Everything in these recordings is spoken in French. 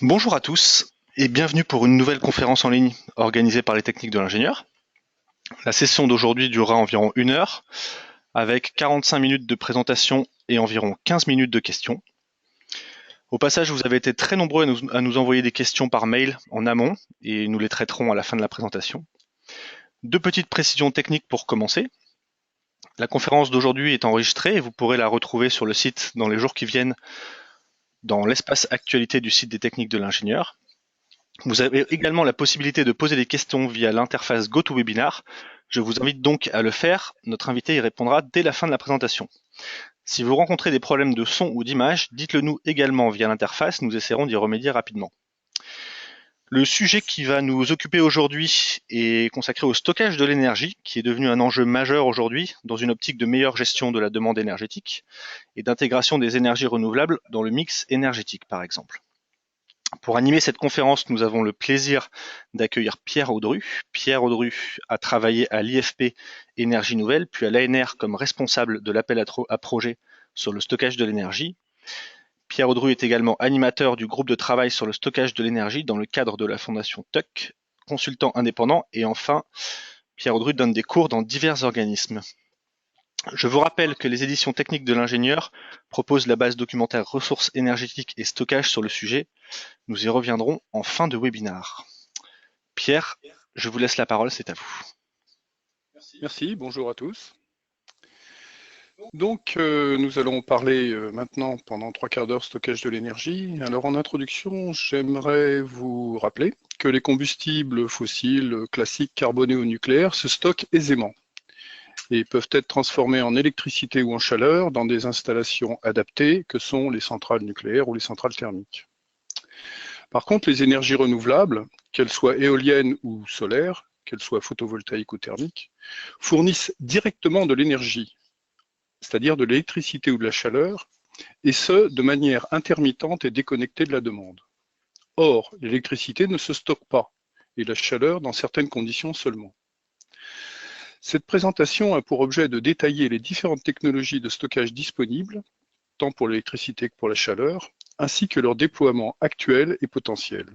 Bonjour à tous et bienvenue pour une nouvelle conférence en ligne organisée par les techniques de l'ingénieur. La session d'aujourd'hui durera environ 1 heure avec 45 minutes de présentation et environ 15 minutes de questions. Au passage, vous avez été très nombreux à nous envoyer des questions par mail en amont et nous les traiterons à la fin de la présentation. Deux petites précisions techniques pour commencer. La conférence d'aujourd'hui est enregistrée et vous pourrez la retrouver sur le site dans les jours qui viennent dans l'espace actualité du site des techniques de l'ingénieur. Vous avez également la possibilité de poser des questions via l'interface GoToWebinar. Je vous invite donc à le faire. Notre invité y répondra dès la fin de la présentation. Si vous rencontrez des problèmes de son ou d'image, dites-le nous également via l'interface. Nous essaierons d'y remédier rapidement. Le sujet qui va nous occuper aujourd'hui est consacré au stockage de l'énergie, qui est devenu un enjeu majeur aujourd'hui dans une optique de meilleure gestion de la demande énergétique et d'intégration des énergies renouvelables dans le mix énergétique, par exemple. Pour animer cette conférence, nous avons le plaisir d'accueillir Pierre Audru. Pierre Audru a travaillé à l'IFP Énergie Nouvelle, puis à l'ANR comme responsable de l'appel à projet sur le stockage de l'énergie. Pierre Audru est également animateur du groupe de travail sur le stockage de l'énergie dans le cadre de la fondation TUC, consultant indépendant, et enfin, Pierre Audru donne des cours dans divers organismes. Je vous rappelle que les éditions techniques de l'ingénieur proposent la base documentaire ressources énergétiques et stockage sur le sujet. Nous y reviendrons en fin de webinaire. Pierre, je vous laisse la parole, c'est à vous. Merci, bonjour à tous. Donc, nous allons parler maintenant pendant 3/4 d'heure stockage de l'énergie. Alors, en introduction, j'aimerais vous rappeler que les combustibles fossiles classiques carbonés ou nucléaires se stockent aisément et peuvent être transformés en électricité ou en chaleur dans des installations adaptées que sont les centrales nucléaires ou les centrales thermiques. Par contre, les énergies renouvelables, qu'elles soient éoliennes ou solaires, qu'elles soient photovoltaïques ou thermiques, fournissent directement de l'énergie, c'est-à-dire de l'électricité ou de la chaleur, et ce, de manière intermittente et déconnectée de la demande. Or, l'électricité ne se stocke pas, et la chaleur dans certaines conditions seulement. Cette présentation a pour objet de détailler les différentes technologies de stockage disponibles, tant pour l'électricité que pour la chaleur, ainsi que leur déploiement actuel et potentiel.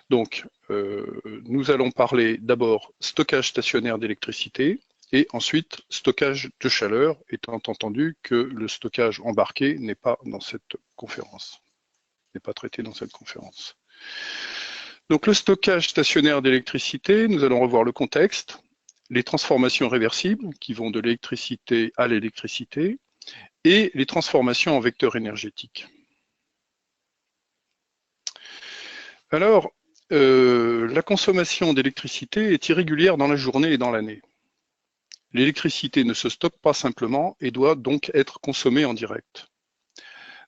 Donc, nous allons parler d'abord stockage stationnaire d'électricité, et ensuite stockage de chaleur, étant entendu que le stockage embarqué n'est pas dans cette conférence, n'est pas traité dans cette conférence. Donc le stockage stationnaire d'électricité, nous allons revoir le contexte, les transformations réversibles qui vont de l'électricité à l'électricité, et les transformations en vecteurs énergétiques. Alors, la consommation d'électricité est irrégulière dans la journée et dans l'année. L'électricité ne se stocke pas simplement et doit donc être consommée en direct.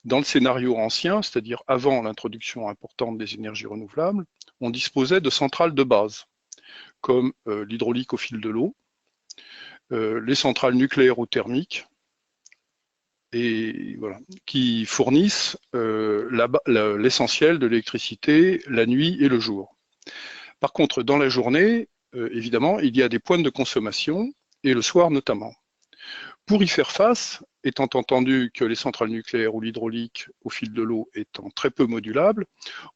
Dans le scénario ancien, c'est-à-dire avant l'introduction importante des énergies renouvelables, on disposait de centrales de base, comme l'hydraulique au fil de l'eau, les centrales nucléaires ou thermiques, et voilà, qui fournissent l'essentiel de l'électricité la nuit et le jour. Par contre, dans la journée, évidemment, il y a des pointes de consommation, et le soir notamment. Pour y faire face, étant entendu que les centrales nucléaires ou l'hydraulique au fil de l'eau étant très peu modulables,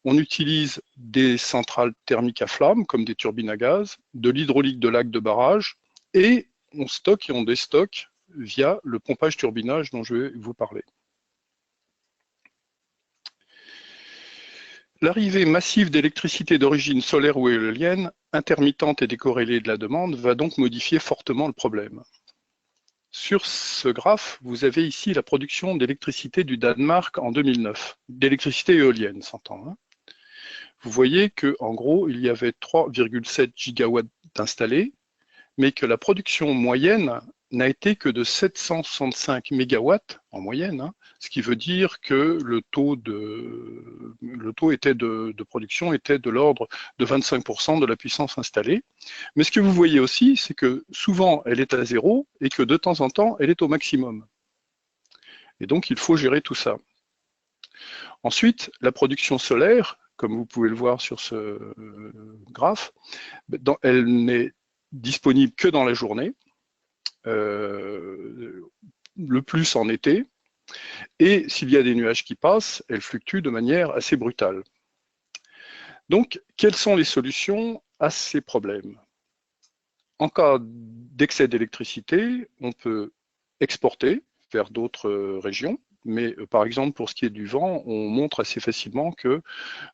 on utilise des centrales thermiques à flamme, comme des turbines à gaz, de l'hydraulique de lac de barrage, et on stocke et on déstocke via le pompage-turbinage dont je vais vous parler. L'arrivée massive d'électricité d'origine solaire ou éolienne, intermittente et décorrélée de la demande, va donc modifier fortement le problème. Sur ce graphe, vous avez ici la production d'électricité du Danemark en 2009, d'électricité éolienne, s'entend. Hein. Vous voyez qu'en gros, il y avait 3,7 gigawatts installés, mais que la production moyenne n'a été que de 765 mégawatts en moyenne, hein, ce qui veut dire que le taux de production était de l'ordre de 25% de la puissance installée. Mais ce que vous voyez aussi, c'est que souvent elle est à zéro et que de temps en temps elle est au maximum. Et donc il faut gérer tout ça. Ensuite, la production solaire, comme vous pouvez le voir sur ce graphe, elle n'est disponible que dans la journée, le plus en été, Et s'il y a des nuages qui passent, elles fluctuent de manière assez brutale. Donc, quelles sont les solutions à ces problèmes? En cas d'excès d'électricité, on peut exporter vers d'autres régions, mais par exemple, pour ce qui est du vent, on montre assez facilement que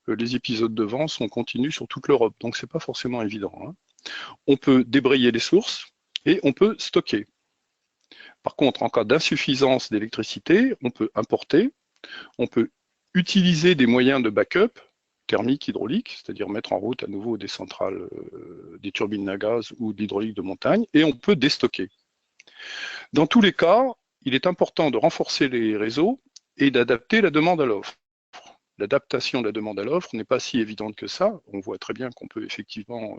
les épisodes de vent sont continus sur toute l'Europe, donc c'est pas forcément évident, hein. On peut débrayer les sources et on peut stocker. Par contre, en cas d'insuffisance d'électricité, on peut importer, on peut utiliser des moyens de backup thermique, hydraulique, c'est-à-dire mettre en route à nouveau des centrales, des turbines à gaz ou de l'hydraulique de montagne, et on peut déstocker. Dans tous les cas, il est important de renforcer les réseaux et d'adapter la demande à l'offre. L'adaptation de la demande à l'offre n'est pas si évidente que ça. On voit très bien qu'on peut effectivement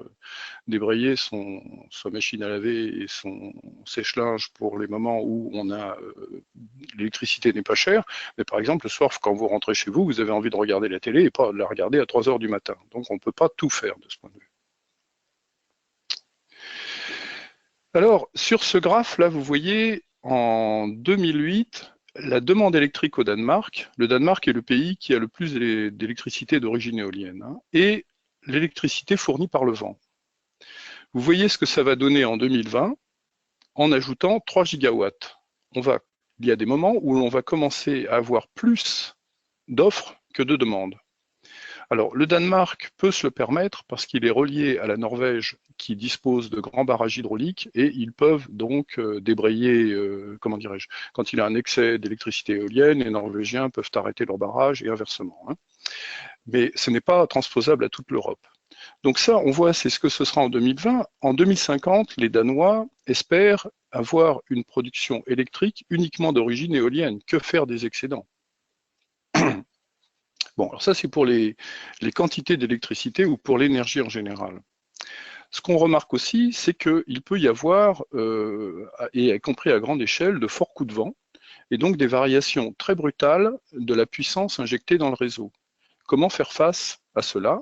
débrayer sa machine à laver et son sèche-linge pour les moments où l'électricité n'est pas chère. Mais par exemple, le soir, quand vous rentrez chez vous, vous avez envie de regarder la télé et pas de la regarder à 3 heures du matin. Donc on ne peut pas tout faire de ce point de vue. Alors, sur ce graphe-là, vous voyez, en 2008, la demande électrique au Danemark. Le Danemark est le pays qui a le plus d'électricité d'origine éolienne, hein, et l'électricité fournie par le vent. Vous voyez ce que ça va donner en 2020 en ajoutant 3 gigawatts. Il y a des moments où l'on va commencer à avoir plus d'offres que de demandes. Alors, le Danemark peut se le permettre parce qu'il est relié à la Norvège qui dispose de grands barrages hydrauliques et ils peuvent donc débrayer, comment dirais-je, quand il y a un excès d'électricité éolienne, les Norvégiens peuvent arrêter leur barrage et inversement, hein. Mais ce n'est pas transposable à toute l'Europe. Donc ça, on voit, c'est ce que ce sera en 2020. En 2050, les Danois espèrent avoir une production électrique uniquement d'origine éolienne. Que faire des excédents? Bon, alors ça, c'est pour les quantités d'électricité ou pour l'énergie en général. Ce qu'on remarque aussi, c'est qu'il peut y avoir, et y compris à grande échelle, de forts coups de vent, et donc des variations très brutales de la puissance injectée dans le réseau. Comment faire face à cela?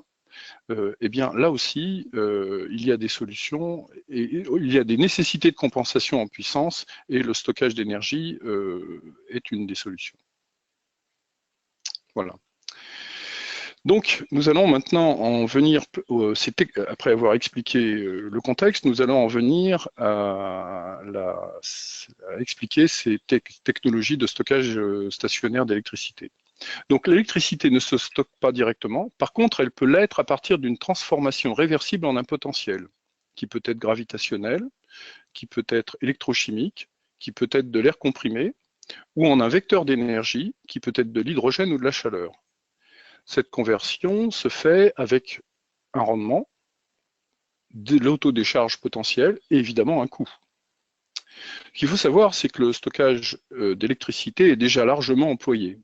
Eh bien, là aussi, il y a des solutions, et il y a des nécessités de compensation en puissance, et le stockage d'énergie est une des solutions. Voilà. Donc, nous allons maintenant en venir, après avoir expliqué le contexte, nous allons en venir à expliquer ces technologies de stockage stationnaire d'électricité. Donc, l'électricité ne se stocke pas directement. Par contre, elle peut l'être à partir d'une transformation réversible en un potentiel, qui peut être gravitationnel, qui peut être électrochimique, qui peut être de l'air comprimé, ou en un vecteur d'énergie, qui peut être de l'hydrogène ou de la chaleur. Cette conversion se fait avec un rendement, de l'autodécharge potentielle et évidemment un coût. Ce qu'il faut savoir, c'est que le stockage d'électricité est déjà largement employé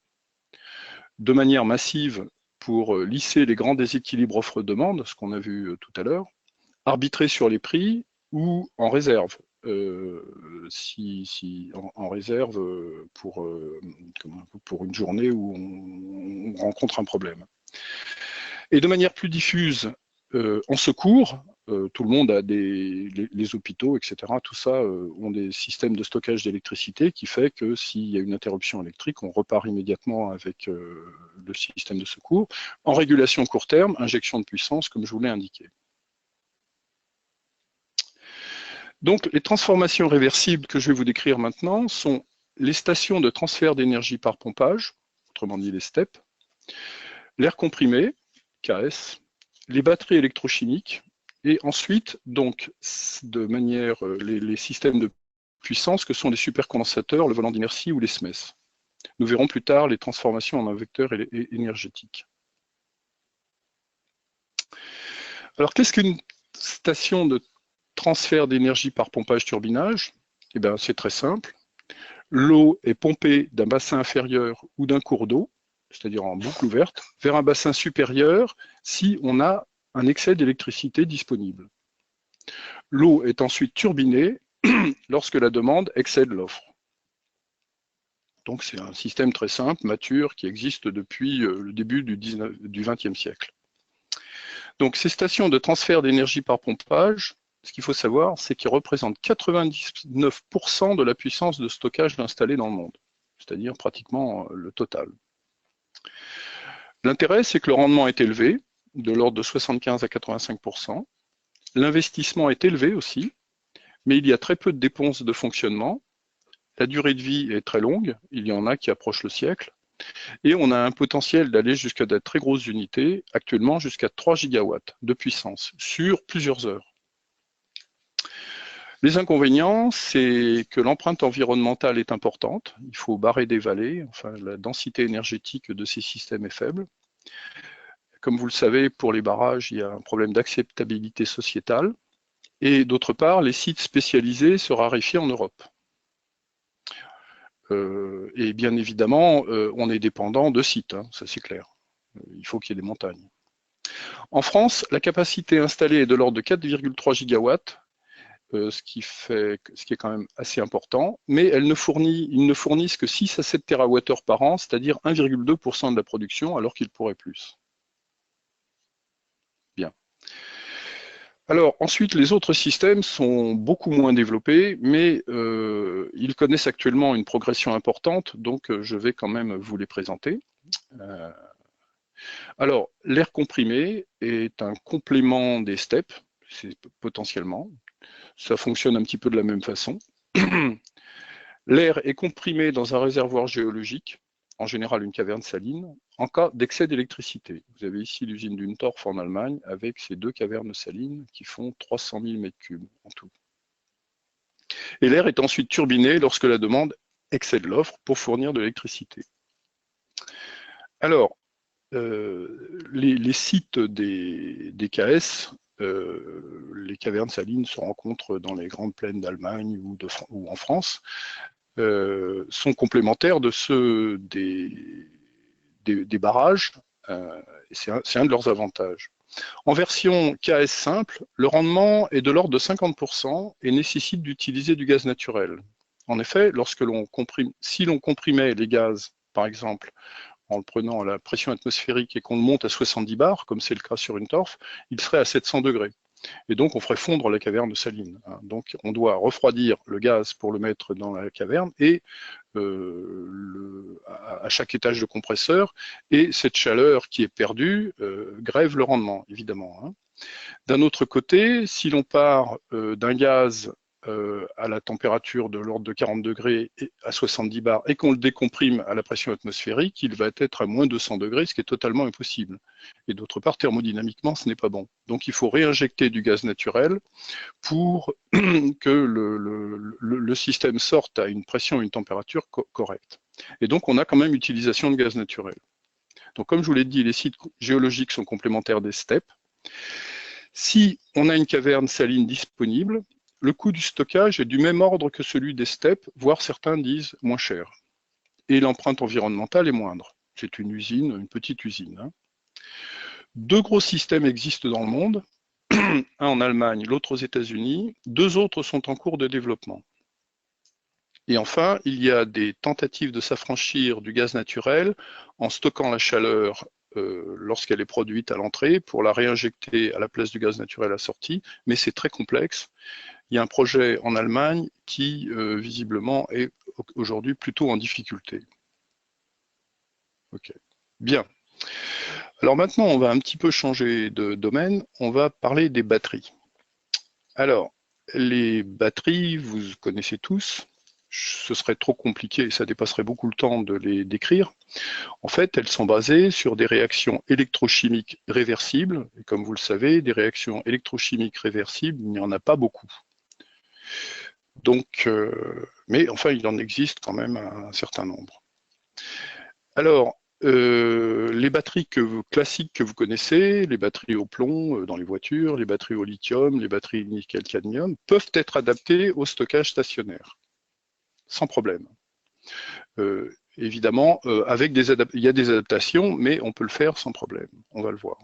de manière massive pour lisser les grands déséquilibres offre-demande, ce qu'on a vu tout à l'heure, arbitrer sur les prix ou en réserve, en réserve pour une journée où on rencontre un problème. Et de manière plus diffuse, en secours, tout le monde a les hôpitaux, etc. Tout ça ont des systèmes de stockage d'électricité qui fait que s'il y a une interruption électrique, on repart immédiatement avec le système de secours. En régulation court terme, injection de puissance, comme je vous l'ai indiqué. Donc, les transformations réversibles que je vais vous décrire maintenant sont les stations de transfert d'énergie par pompage, autrement dit les STEP, l'air comprimé, KS, les batteries électrochimiques, et ensuite, donc, de manière, les systèmes de puissance que sont les supercondensateurs, le volant d'inertie ou les SMES. Nous verrons plus tard les transformations en un vecteur énergétique. Alors, qu'est-ce qu'une station de transfert d'énergie par pompage-turbinage? Eh bien, c'est très simple. L'eau est pompée d'un bassin inférieur ou d'un cours d'eau, c'est-à-dire en boucle ouverte, vers un bassin supérieur si on a un excès d'électricité disponible. L'eau est ensuite turbinée lorsque la demande excède l'offre. Donc c'est un système très simple, mature, qui existe depuis le début du XXe siècle. Donc ces stations de transfert d'énergie par pompage, ce qu'il faut savoir, c'est qu'ils représentent 99% de la puissance de stockage installée dans le monde. c'est-à-dire pratiquement le total. L'intérêt, c'est que le rendement est élevé, de l'ordre de 75 à 85%. L'investissement est élevé aussi, mais il y a très peu de dépenses de fonctionnement. La durée de vie est très longue, il y en a qui approchent le siècle. Et on a un potentiel d'aller jusqu'à de très grosses unités, actuellement jusqu'à 3 gigawatts de puissance, sur plusieurs heures. Les inconvénients, c'est que l'empreinte environnementale est importante, il faut barrer des vallées, enfin la densité énergétique de ces systèmes est faible. Comme vous le savez, pour les barrages, il y a un problème d'acceptabilité sociétale. Et d'autre part, les sites spécialisés se raréfient en Europe. Et bien évidemment, on est dépendant de sites, hein, ça c'est clair. Il faut qu'il y ait des montagnes. En France, la capacité installée est de l'ordre de 4,3 gigawatts, ce qui est quand même assez important, mais ils ne fournissent que 6 à 7 TWh par an, c'est-à-dire 1,2% de la production, alors qu'ils pourraient plus. Bien. Alors ensuite, les autres systèmes sont beaucoup moins développés, mais ils connaissent actuellement une progression importante, donc je vais quand même vous les présenter. Alors, l'air comprimé est un complément des steppes, potentiellement. Ça fonctionne un petit peu de la même façon. L'air est comprimé dans un réservoir géologique, en général une caverne saline, en cas d'excès d'électricité. Vous avez ici l'usine d'Untorf en Allemagne avec ces 2 cavernes salines qui font 300 000 m3 en tout. Et l'air est ensuite turbiné lorsque la demande excède l'offre pour fournir de l'électricité. Alors, les sites des KS, les cavernes salines se rencontrent dans les grandes plaines d'Allemagne ou en France, sont complémentaires de ceux des barrages, c'est un de leurs avantages. En version KS simple, le rendement est de l'ordre de 50% et nécessite d'utiliser du gaz naturel. En effet, si l'on comprimait les gaz, par exemple, en le prenant à la pression atmosphérique et qu'on le monte à 70 bars, comme c'est le cas sur une torf, il serait à 700 degrés. Et donc, on ferait fondre la caverne saline. Donc, on doit refroidir le gaz pour le mettre dans la caverne et à chaque étage de compresseur. Et cette chaleur qui est perdue grève le rendement, évidemment. D'un autre côté, si l'on part d'un gaz à la température de l'ordre de 40 degrés et à 70 bars et qu'on le décomprime à la pression atmosphérique, il va être à moins 200 degrés, ce qui est totalement impossible. Et d'autre part, thermodynamiquement, ce n'est pas bon. Donc il faut réinjecter du gaz naturel pour que le système sorte à une pression et une température correcte. Et donc on a quand même utilisation de gaz naturel. Donc comme je vous l'ai dit, les sites géologiques sont complémentaires des steppes. Si on a une caverne saline disponible, le coût du stockage est du même ordre que celui des steppes, voire certains disent moins cher. Et l'empreinte environnementale est moindre. C'est une usine, une petite usine. 2 gros systèmes existent dans le monde, un en Allemagne, l'autre aux États-Unis. 2 autres sont en cours de développement. Et enfin, il y a des tentatives de s'affranchir du gaz naturel en stockant la chaleur lorsqu'elle est produite à l'entrée pour la réinjecter à la place du gaz naturel à la sortie, mais c'est très complexe. Il y a un projet en Allemagne qui, visiblement, est aujourd'hui plutôt en difficulté. Ok, bien. Alors maintenant, on va un petit peu changer de domaine. On va parler des batteries. Alors, les batteries, vous connaissez tous. Ce serait trop compliqué et ça dépasserait beaucoup le temps de les décrire. En fait, elles sont basées sur des réactions électrochimiques réversibles. Et comme vous le savez, des réactions électrochimiques réversibles, il n'y en a pas beaucoup. Donc, mais enfin, il en existe quand même un certain nombre. Alors, les batteries classiques que vous connaissez, les batteries au plomb dans les voitures, les batteries au lithium, les batteries nickel-cadmium, peuvent être adaptées au stockage stationnaire, sans problème. Évidemment, il y a des adaptations, mais on peut le faire sans problème, on va le voir.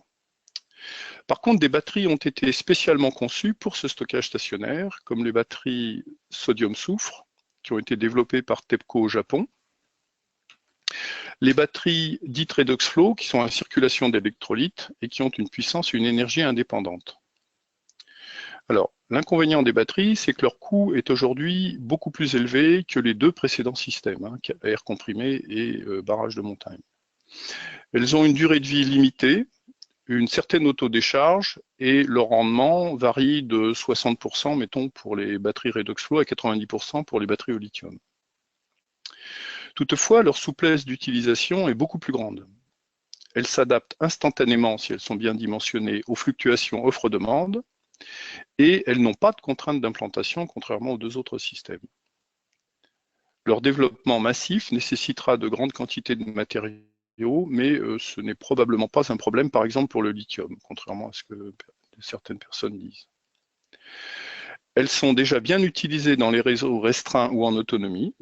Par contre, des batteries ont été spécialement conçues pour ce stockage stationnaire, comme les batteries sodium-soufre, qui ont été développées par TEPCO au Japon, les batteries dites redox flow, qui sont en circulation d'électrolytes et qui ont une puissance et une énergie indépendantes. Alors, L'inconvénient des batteries, c'est que leur coût est aujourd'hui beaucoup plus élevé que les deux précédents systèmes, hein, air comprimé et barrage de montagne. Elles ont une durée de vie limitée, une certaine autodécharge et le rendement varie de 60%, mettons, pour les batteries redox flow à 90% pour les batteries au lithium. Toutefois, leur souplesse d'utilisation est beaucoup plus grande. Elles s'adaptent instantanément, si elles sont bien dimensionnées, aux fluctuations offre-demande, et elles n'ont pas de contraintes d'implantation, contrairement aux deux autres systèmes. Leur développement massif nécessitera de grandes quantités de matériaux, mais ce n'est probablement pas un problème, par exemple, pour le lithium, contrairement à ce que certaines personnes disent. Elles sont déjà bien utilisées dans les réseaux restreints ou en autonomie.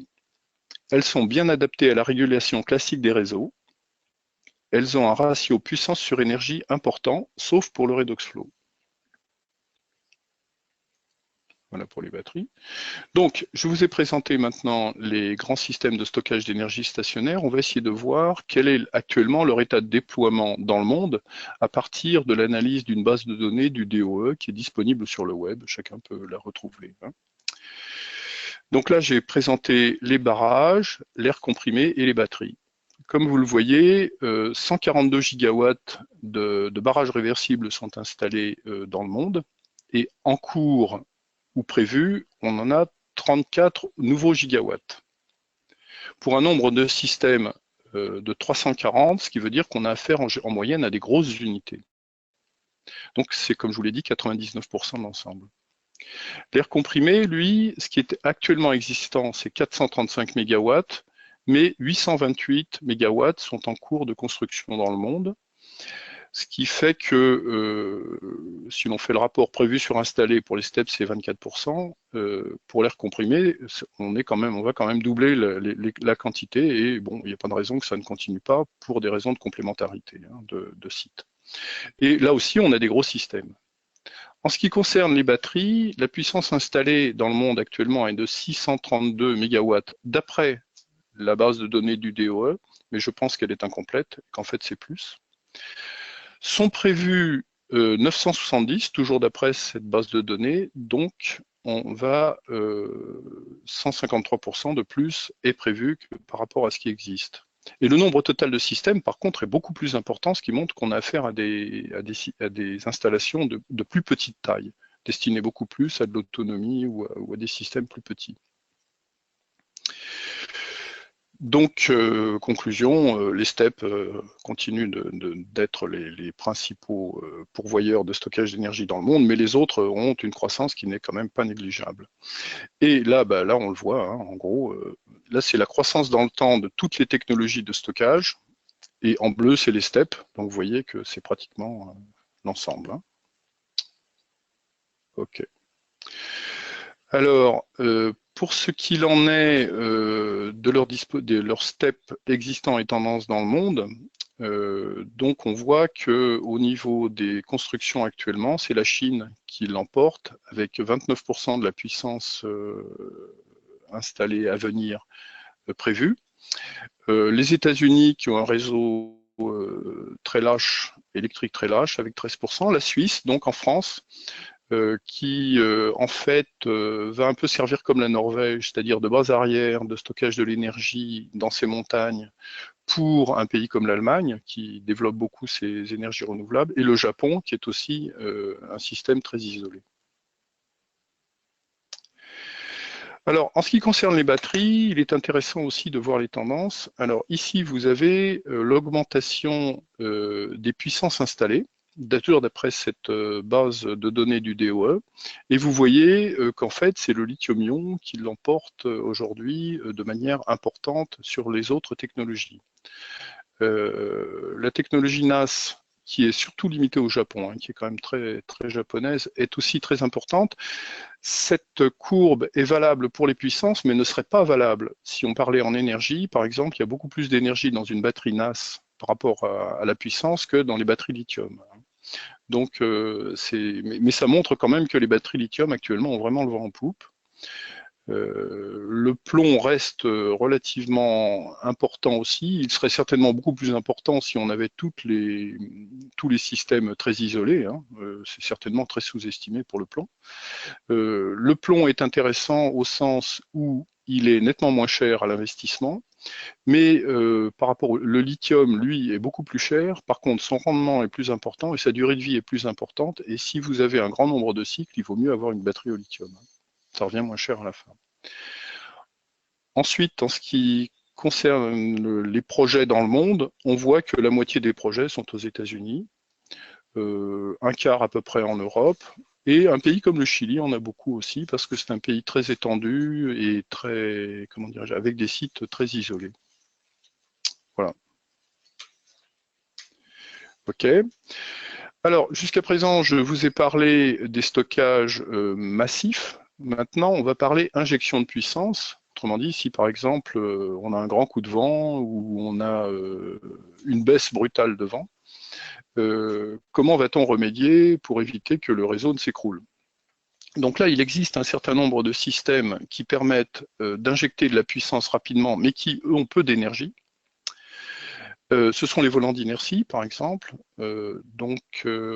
Elles sont bien adaptées à la régulation classique des réseaux. Elles ont un ratio puissance sur énergie important, sauf pour le redox flow. Voilà pour les batteries. Donc, je vous ai présenté maintenant les grands systèmes de stockage d'énergie stationnaire. On va essayer de voir quel est actuellement leur état de déploiement dans le monde à partir de l'analyse d'une base de données du DOE qui est disponible sur le web. Chacun peut la retrouver. Donc là, j'ai présenté les barrages, l'air comprimé et les batteries. Comme vous le voyez, 142 gigawatts de barrages réversibles sont installés dans le monde et en cours ou prévu, on en a 34 nouveaux gigawatts. Pour un nombre de systèmes de 340, ce qui veut dire qu'on a affaire en moyenne à des grosses unités. Donc c'est, comme je vous l'ai dit, 99% de l'ensemble. L'air comprimé, lui, ce qui est actuellement existant, c'est 435 MW, mais 828 MW sont en cours de construction dans le monde. Ce qui fait que si l'on fait le rapport prévu sur installé pour les steps, c'est 24%. Pour l'air comprimé, on va quand même doubler la quantité et bon, il n'y a pas de raison que ça ne continue pas pour des raisons de complémentarité de sites. Et là aussi, on a des gros systèmes. En ce qui concerne les batteries, la puissance installée dans le monde actuellement est de 632 MW d'après la base de données du DOE, mais je pense qu'elle est incomplète, qu'en fait c'est plus. Sont prévus 970, toujours d'après cette base de données, donc on va 153% de plus est prévu que par rapport à ce qui existe. Et le nombre total de systèmes, par contre, est beaucoup plus important, ce qui montre qu'on a affaire à des installations de plus petite taille, destinées beaucoup plus à de l'autonomie ou à des systèmes plus petits. Donc, conclusion, les steppes continuent d'être les principaux pourvoyeurs de stockage d'énergie dans le monde, mais les autres ont une croissance qui n'est quand même pas négligeable. Et là, là on le voit, hein, en gros, là c'est la croissance dans le temps de toutes les technologies de stockage, et en bleu c'est les steppes, donc vous voyez que c'est pratiquement l'ensemble. Hein. Ok. Alors, pour ce qu'il en est de leurs steppes existants et tendances dans le monde, donc on voit que au niveau des constructions actuellement, c'est la Chine qui l'emporte avec 29% de la puissance installée à venir prévue. Les États-Unis qui ont un réseau très lâche, électrique très lâche avec 13%, la Suisse, donc en France, qui en fait va un peu servir comme la Norvège, c'est-à-dire de base arrière de stockage de l'énergie dans ces montagnes pour un pays comme l'Allemagne qui développe beaucoup ses énergies renouvelables, et le Japon qui est aussi un système très isolé. Alors, en ce qui concerne les batteries, il est intéressant aussi de voir les tendances. Alors ici, vous avez l'augmentation des puissances installées, toujours d'après cette base de données du DOE, et vous voyez qu'en fait, c'est le lithium-ion qui l'emporte aujourd'hui de manière importante sur les autres technologies. La technologie NAS, qui est surtout limitée au Japon, hein, qui est quand même très, très japonaise, est aussi très importante. Cette courbe est valable pour les puissances, mais ne serait pas valable si on parlait en énergie. Par exemple, il y a beaucoup plus d'énergie dans une batterie NAS par rapport à la puissance que dans les batteries lithium. Donc, mais ça montre quand même que les batteries lithium actuellement ont vraiment le vent en poupe. Le plomb reste relativement important aussi. Il serait certainement beaucoup plus important si on avait tous les systèmes très isolés, hein. C'est certainement très sous-estimé pour le plomb. Le plomb est intéressant au sens où il est nettement moins cher à l'investissement, mais par rapport le lithium, lui, est beaucoup plus cher. Par contre, son rendement est plus important et sa durée de vie est plus importante. Et si vous avez un grand nombre de cycles, il vaut mieux avoir une batterie au lithium. Ça revient moins cher à la fin. Ensuite, en ce qui concerne les projets dans le monde, on voit que la moitié des projets sont aux États-Unis, un quart à peu près en Europe, et un pays comme le Chili en a beaucoup aussi, parce que c'est un pays très étendu et très, comment dirais-je, avec des sites très isolés. Voilà. OK. Alors, jusqu'à présent, je vous ai parlé des stockages massifs. Maintenant, on va parler injection de puissance. Autrement dit, si par exemple, on a un grand coup de vent ou on a une baisse brutale de vent, comment va-t-on remédier pour éviter que le réseau ne s'écroule? Donc là, il existe un certain nombre de systèmes qui permettent d'injecter de la puissance rapidement, mais qui, eux, ont peu d'énergie. Ce sont les volants d'inertie, par exemple.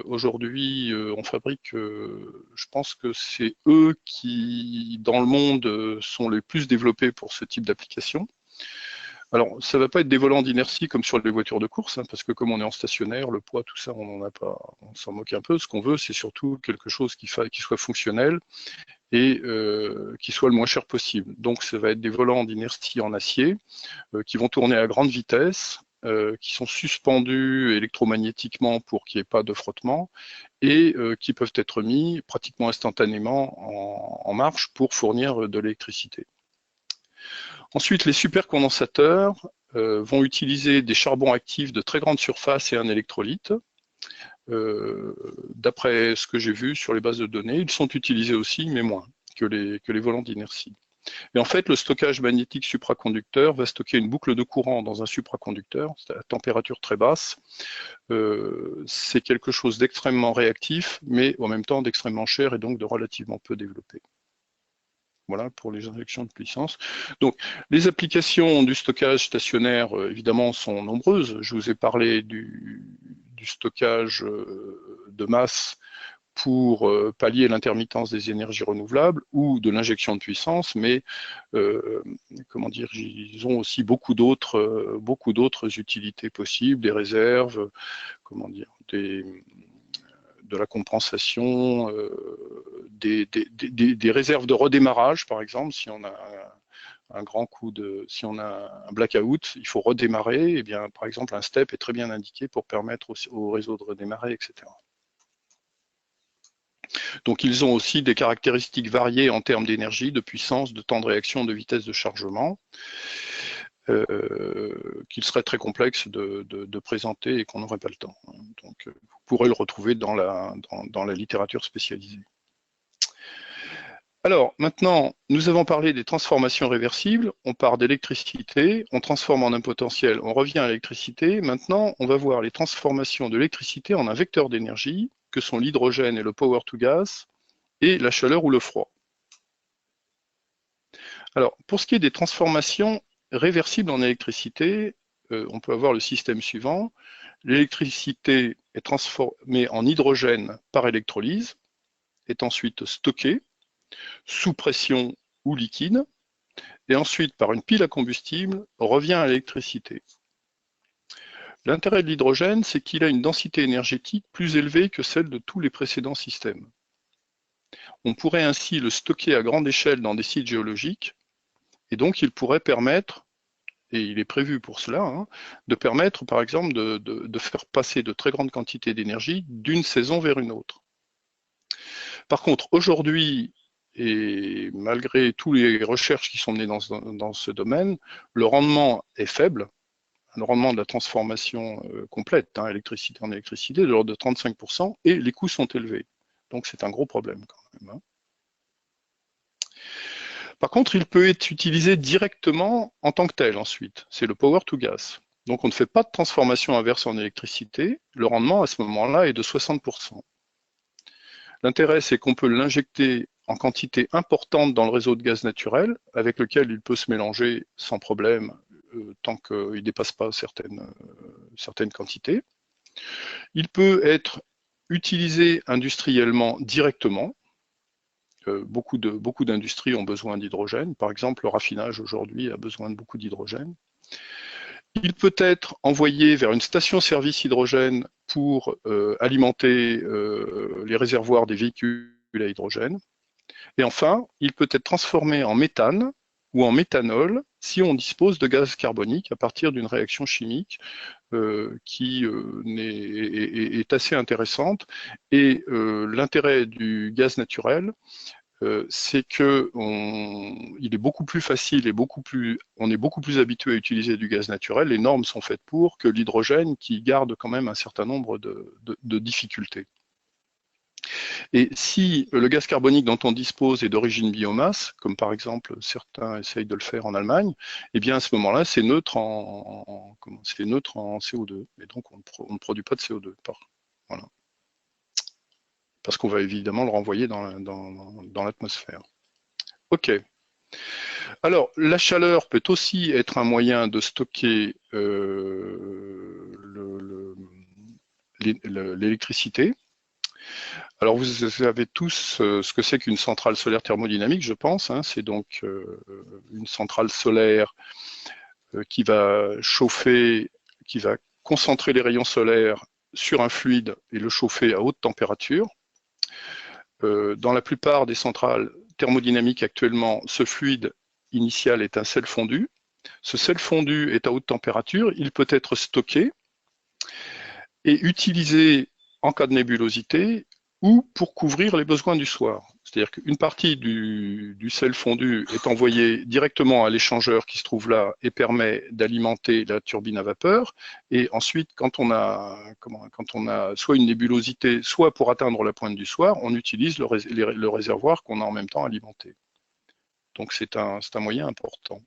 Aujourd'hui, on fabrique, je pense que c'est eux qui, dans le monde, sont les plus développés pour ce type d'application. Alors, ça ne va pas être des volants d'inertie comme sur les voitures de course, hein, parce que comme on est en stationnaire, le poids, tout ça, on n'en a pas, on s'en moque un peu. Ce qu'on veut, c'est surtout quelque chose qui soit fonctionnel et qui soit le moins cher possible. Donc, ça va être des volants d'inertie en acier qui vont tourner à grande vitesse, qui sont suspendus électromagnétiquement pour qu'il n'y ait pas de frottement, et qui peuvent être mis pratiquement instantanément en marche pour fournir de l'électricité. Ensuite, les supercondensateurs vont utiliser des charbons actifs de très grande surface et un électrolyte. D'après ce que j'ai vu sur les bases de données, ils sont utilisés aussi, mais moins que les volants d'inertie. Et en fait, le stockage magnétique supraconducteur va stocker une boucle de courant dans un supraconducteur, c'est à température très basse. C'est quelque chose d'extrêmement réactif, mais en même temps d'extrêmement cher et donc de relativement peu développé. Voilà pour les injections de puissance. Donc, les applications du stockage stationnaire, évidemment, sont nombreuses. Je vous ai parlé du stockage de masse pour pallier l'intermittence des énergies renouvelables ou de l'injection de puissance, mais comment dire, ils ont aussi beaucoup d'autres utilités possibles, des réserves, comment dire, de la compensation, des réserves de redémarrage, par exemple, si on a un grand coup si on a un blackout, il faut redémarrer, et bien, par exemple, un step est très bien indiqué pour permettre au réseau de redémarrer, etc. Donc ils ont aussi des caractéristiques variées en termes d'énergie, de puissance, de temps de réaction, de vitesse de chargement, qu'il serait très complexe de présenter et qu'on n'aurait pas le temps. Donc vous pourrez le retrouver dans la littérature spécialisée. Alors maintenant, nous avons parlé des transformations réversibles, on part d'électricité, on transforme en un potentiel, on revient à l'électricité. Maintenant, on va voir les transformations de l'électricité en un vecteur d'énergie, que sont l'hydrogène et le power to gas, et la chaleur ou le froid. Alors, pour ce qui est des transformations réversibles en électricité, on peut avoir le système suivant. L'électricité est transformée en hydrogène par électrolyse, est ensuite stockée sous pression ou liquide, et ensuite, par une pile à combustible, revient à l'électricité. L'intérêt de l'hydrogène, c'est qu'il a une densité énergétique plus élevée que celle de tous les précédents systèmes. On pourrait ainsi le stocker à grande échelle dans des sites géologiques, et donc il pourrait permettre, et il est prévu pour cela, hein, de permettre par exemple de faire passer de très grandes quantités d'énergie d'une saison vers une autre. Par contre, aujourd'hui, et malgré toutes les recherches qui sont menées dans ce domaine, le rendement est faible, le rendement de la transformation complète, hein, électricité en électricité, de l'ordre de 35%, et les coûts sont élevés. Donc c'est un gros problème quand même, hein. Par contre, il peut être utilisé directement en tant que tel ensuite. C'est le power to gas. Donc on ne fait pas de transformation inverse en électricité. Le rendement à ce moment-là est de 60%. L'intérêt, c'est qu'on peut l'injecter en quantité importante dans le réseau de gaz naturel, avec lequel il peut se mélanger sans problème tant qu'il ne dépasse pas certaines quantités. Il peut être utilisé industriellement directement. Beaucoup d'industries ont besoin d'hydrogène. Par exemple, le raffinage aujourd'hui a besoin de beaucoup d'hydrogène. Il peut être envoyé vers une station-service hydrogène pour alimenter les réservoirs des véhicules à hydrogène. Et enfin, il peut être transformé en méthane ou en méthanol si on dispose de gaz carbonique à partir d'une réaction chimique qui est assez intéressante. Et l'intérêt du gaz naturel, c'est que il est beaucoup plus facile et on est beaucoup plus habitué à utiliser du gaz naturel. Les normes sont faites pour que l'hydrogène qui garde quand même un certain nombre de difficultés. Et si le gaz carbonique dont on dispose est d'origine biomasse, comme par exemple certains essayent de le faire en Allemagne, eh bien à ce moment-là, c'est neutre en CO2. Et donc on ne produit pas de CO2. Voilà. Parce qu'on va évidemment le renvoyer dans l'atmosphère. OK. Alors, la chaleur peut aussi être un moyen de stocker l'électricité. Alors, vous savez tous ce que c'est qu'une centrale solaire thermodynamique, je pense. Hein. C'est donc une centrale solaire qui va chauffer, qui va concentrer les rayons solaires sur un fluide et le chauffer à haute température. Dans la plupart des centrales thermodynamiques actuellement, ce fluide initial est un sel fondu. Ce sel fondu est à haute température, il peut être stocké et utilisé en cas de nébulosité ou pour couvrir les besoins du soir. C'est-à-dire qu'une partie du sel fondu est envoyée directement à l'échangeur qui se trouve là et permet d'alimenter la turbine à vapeur. Et ensuite, quand on a soit une nébulosité, soit pour atteindre la pointe du soir, on utilise le réservoir qu'on a en même temps alimenté. Donc c'est un moyen important.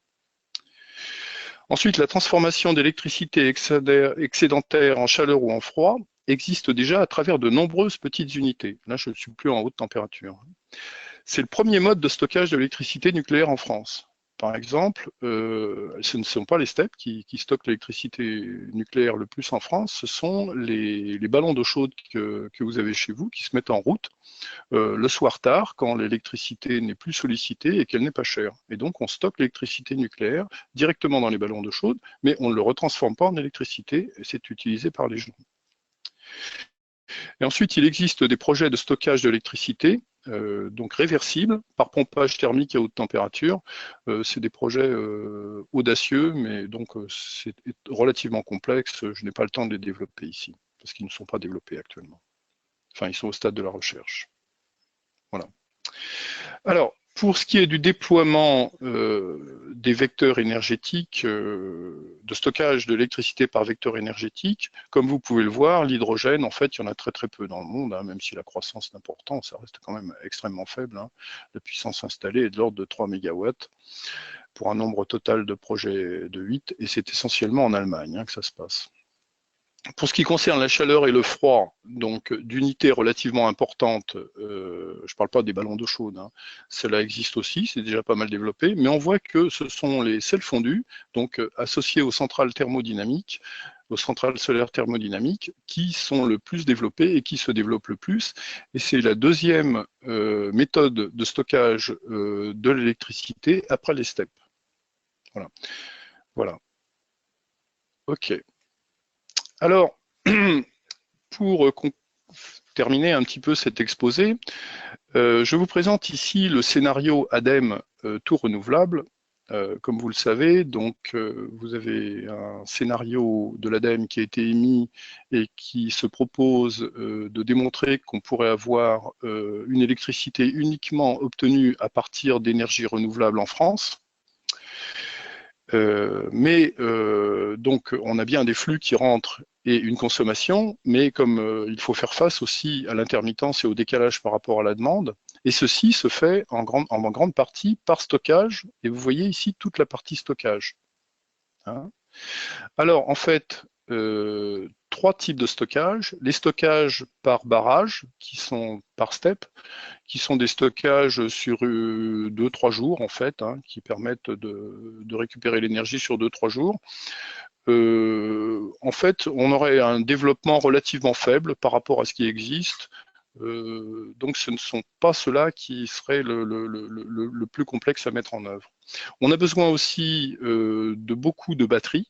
Ensuite, la transformation d'électricité excédentaire en chaleur ou en froid existe déjà à travers de nombreuses petites unités. Là, je ne suis plus en haute température. C'est le premier mode de stockage de l'électricité nucléaire en France. Par exemple, ce ne sont pas les steppes qui stockent l'électricité nucléaire le plus en France, ce sont les ballons d'eau chaude que vous avez chez vous qui se mettent en route le soir tard quand l'électricité n'est plus sollicitée et qu'elle n'est pas chère. Et donc on stocke l'électricité nucléaire directement dans les ballons d'eau chaude, mais on ne le retransforme pas en électricité et c'est utilisé par les gens. Et ensuite, il existe des projets de stockage d'électricité, donc réversibles, par pompage thermique à haute température. C'est des projets audacieux, mais donc c'est relativement complexe. Je n'ai pas le temps de les développer ici, parce qu'ils ne sont pas développés actuellement. Enfin, ils sont au stade de la recherche. Voilà. Alors, pour ce qui est du déploiement des vecteurs énergétiques, de stockage de l'électricité par vecteur énergétique, comme vous pouvez le voir, l'hydrogène, en fait, il y en a très très peu dans le monde, hein, même si la croissance est importante, ça reste quand même extrêmement faible. Hein. La puissance installée est de l'ordre de 3 MW pour un nombre total de projets de 8, et c'est essentiellement en Allemagne hein, que ça se passe. Pour ce qui concerne la chaleur et le froid, donc d'unités relativement importantes, je ne parle pas des ballons d'eau chaude, hein, cela existe aussi, c'est déjà pas mal développé, mais on voit que ce sont les sels fondus, donc associés aux centrales thermodynamiques, aux centrales solaires thermodynamiques, qui sont le plus développées et qui se développent le plus. Et c'est la deuxième méthode de stockage de l'électricité après les steppes. Voilà. Voilà. OK. Alors, pour terminer un petit peu cet exposé, je vous présente ici le scénario ADEME tout renouvelable. Comme vous le savez, donc vous avez un scénario de l'ADEME qui a été émis et qui se propose de démontrer qu'on pourrait avoir une électricité uniquement obtenue à partir d'énergies renouvelables en France. Donc on a bien des flux qui rentrent et une consommation, mais comme il faut faire face aussi à l'intermittence et au décalage par rapport à la demande, et ceci se fait en grande partie par stockage, et vous voyez ici toute la partie stockage. Hein. Alors en fait, trois types de stockage. Les stockages par barrage, qui sont par step, qui sont des stockages sur 2-3 jours, en fait, hein, qui permettent de récupérer l'énergie sur 2-3 jours. En fait, on aurait un développement relativement faible par rapport à ce qui existe. Donc ce ne sont pas ceux-là qui seraient le plus complexe à mettre en œuvre. On a besoin aussi de beaucoup de batteries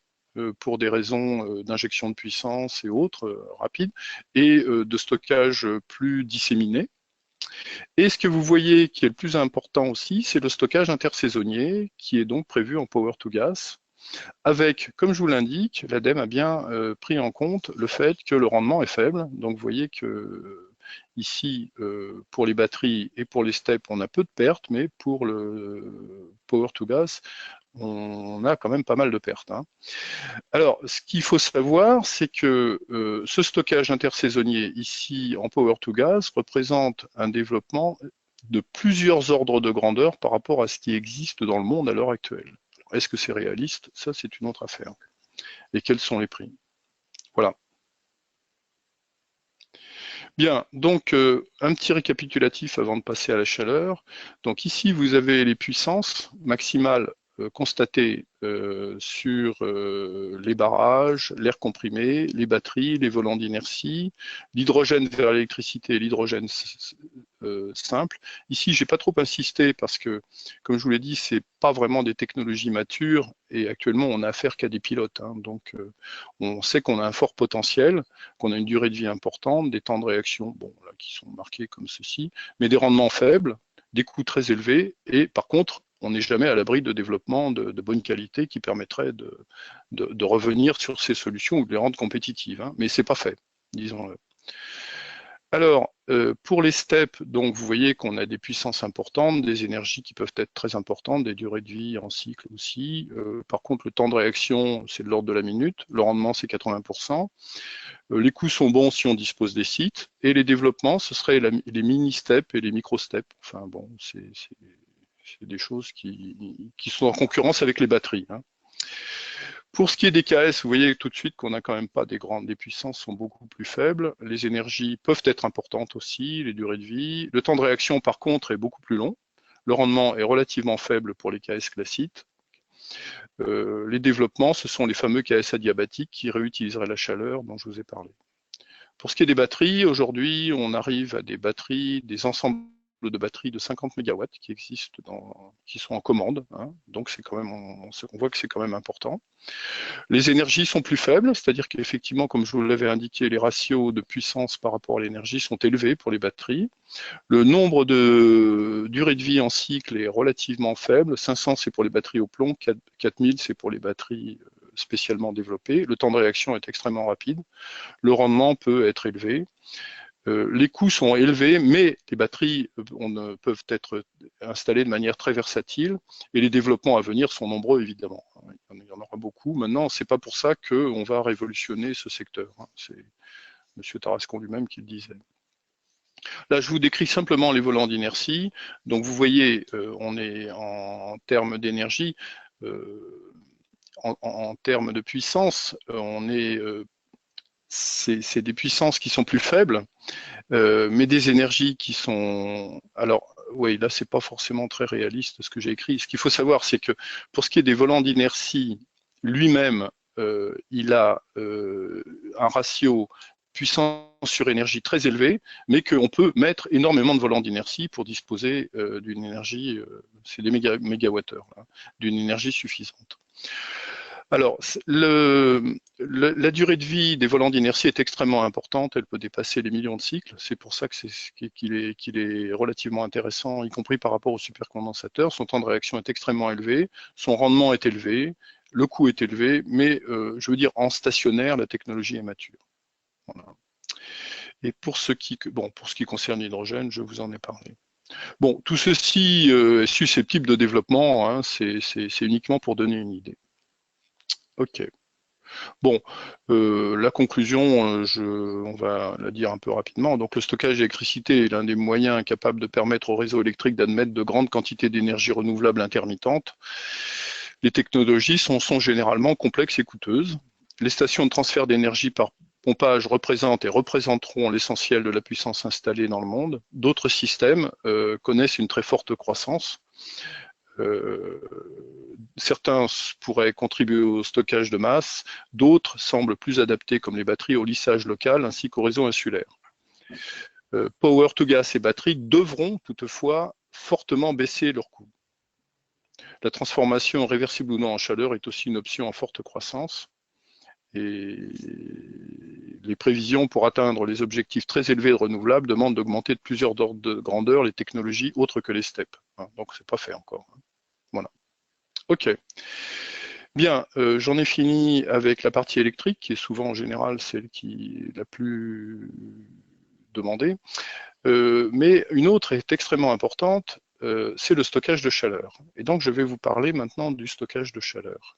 pour des raisons d'injection de puissance et autres rapides, et de stockage plus disséminé. Et ce que vous voyez qui est le plus important aussi, c'est le stockage intersaisonnier, qui est donc prévu en Power to Gas, avec, comme je vous l'indique, l'ADEME a bien pris en compte le fait que le rendement est faible. Donc vous voyez que ici, pour les batteries et pour les steps, on a peu de pertes, mais pour le Power to Gas, on a quand même pas mal de pertes, hein. Alors, ce qu'il faut savoir, c'est que ce stockage intersaisonnier ici en Power to Gas représente un développement de plusieurs ordres de grandeur par rapport à ce qui existe dans le monde à l'heure actuelle. Est-ce que c'est réaliste? Ça, c'est une autre affaire. Et quels sont les prix? Voilà. Bien, donc un petit récapitulatif avant de passer à la chaleur. Donc ici, vous avez les puissances maximales constatées sur les barrages, l'air comprimé, les batteries, les volants d'inertie, l'hydrogène vers l'électricité et l'hydrogène simple. Ici, j'ai pas trop insisté parce que, comme je vous l'ai dit, c'est pas vraiment des technologies matures et actuellement, on n'a affaire qu'à des pilotes, hein. Donc, on sait qu'on a un fort potentiel, qu'on a une durée de vie importante, des temps de réaction, bon, là, qui sont marqués comme ceci, mais des rendements faibles, des coûts très élevés, et par contre, on n'est jamais à l'abri de développement de bonne qualité qui permettrait de revenir sur ces solutions ou de les rendre compétitives, hein. Mais c'est pas fait, disons-le. Alors, pour les steps, donc vous voyez qu'on a des puissances importantes, des énergies qui peuvent être très importantes, des durées de vie en cycle aussi. Par contre, le temps de réaction, c'est de l'ordre de la minute. Le rendement, c'est 80%. Les coûts sont bons si on dispose des sites. Et les développements, ce seraient les mini-steps et les micro-steps. Enfin bon, c'est des choses qui sont en concurrence avec les batteries, hein. Pour ce qui est des KS, vous voyez tout de suite qu'on n'a quand même pas des puissances sont beaucoup plus faibles. Les énergies peuvent être importantes aussi, les durées de vie. Le temps de réaction, par contre, est beaucoup plus long. Le rendement est relativement faible pour les KS classiques. Les développements, ce sont les fameux KS adiabatiques qui réutiliseraient la chaleur dont je vous ai parlé. Pour ce qui est des batteries, aujourd'hui, on arrive à des batteries, des ensembles de batteries de 50 MW qui existent, qui sont en commande, hein. Donc c'est quand même, on voit que c'est quand même important. Les énergies sont plus faibles, c'est-à-dire qu'effectivement, comme je vous l'avais indiqué, les ratios de puissance par rapport à l'énergie sont élevés pour les batteries. Le nombre de durée de vie en cycle est relativement faible. 500, c'est pour les batteries au plomb, 4000, c'est pour les batteries spécialement développées. Le temps de réaction est extrêmement rapide. Le rendement peut être élevé. Les coûts sont élevés, mais les batteries peuvent être installées de manière très versatile et les développements à venir sont nombreux, évidemment. Il y en aura beaucoup. Maintenant, ce n'est pas pour ça qu'on va révolutionner ce secteur, hein. C'est M. Tarascon lui-même qui le disait. Là, je vous décris simplement les volants d'inertie. Donc, vous voyez, on est en termes d'énergie, en termes de puissance, c'est des puissances qui sont plus faibles, mais des énergies qui sont... Alors, oui, là, c'est pas forcément très réaliste ce que j'ai écrit. Ce qu'il faut savoir, c'est que pour ce qui est des volants d'inertie, lui-même, il a un ratio puissance sur énergie très élevé, mais qu'on peut mettre énormément de volants d'inertie pour disposer d'une énergie, c'est des mégawattheures, hein, d'une énergie suffisante. Alors, la durée de vie des volants d'inertie est extrêmement importante, elle peut dépasser les millions de cycles, c'est pour ça qu'il est relativement intéressant, y compris par rapport au supercondensateur. Son temps de réaction est extrêmement élevé, son rendement est élevé, le coût est élevé, mais je veux dire, en stationnaire, la technologie est mature. Voilà. Et pour ce qui concerne l'hydrogène, je vous en ai parlé. Bon, tout ceci est susceptible de développement, hein, c'est uniquement pour donner une idée. Ok. Bon, la conclusion, on va la dire un peu rapidement. Donc, le stockage d'électricité est l'un des moyens capables de permettre au réseau électrique d'admettre de grandes quantités d'énergie renouvelable intermittente. Les technologies sont généralement complexes et coûteuses. Les stations de transfert d'énergie pompage représentent et représenteront l'essentiel de la puissance installée dans le monde. D'autres systèmes connaissent une très forte croissance. Certains pourraient contribuer au stockage de masse, d'autres semblent plus adaptés, comme les batteries, au lissage local ainsi qu'au réseau insulaire. Power to gas et batteries devront toutefois fortement baisser leur coût. La transformation réversible ou non en chaleur est aussi une option en forte croissance. Et les prévisions pour atteindre les objectifs très élevés de renouvelables demandent d'augmenter de plusieurs ordres de grandeur les technologies autres que les steps. Donc c'est pas fait encore. Voilà. Ok. Bien, j'en ai fini avec la partie électrique, qui est souvent en général celle qui est la plus demandée. Mais une autre est extrêmement importante, c'est le stockage de chaleur. Et donc je vais vous parler maintenant du stockage de chaleur.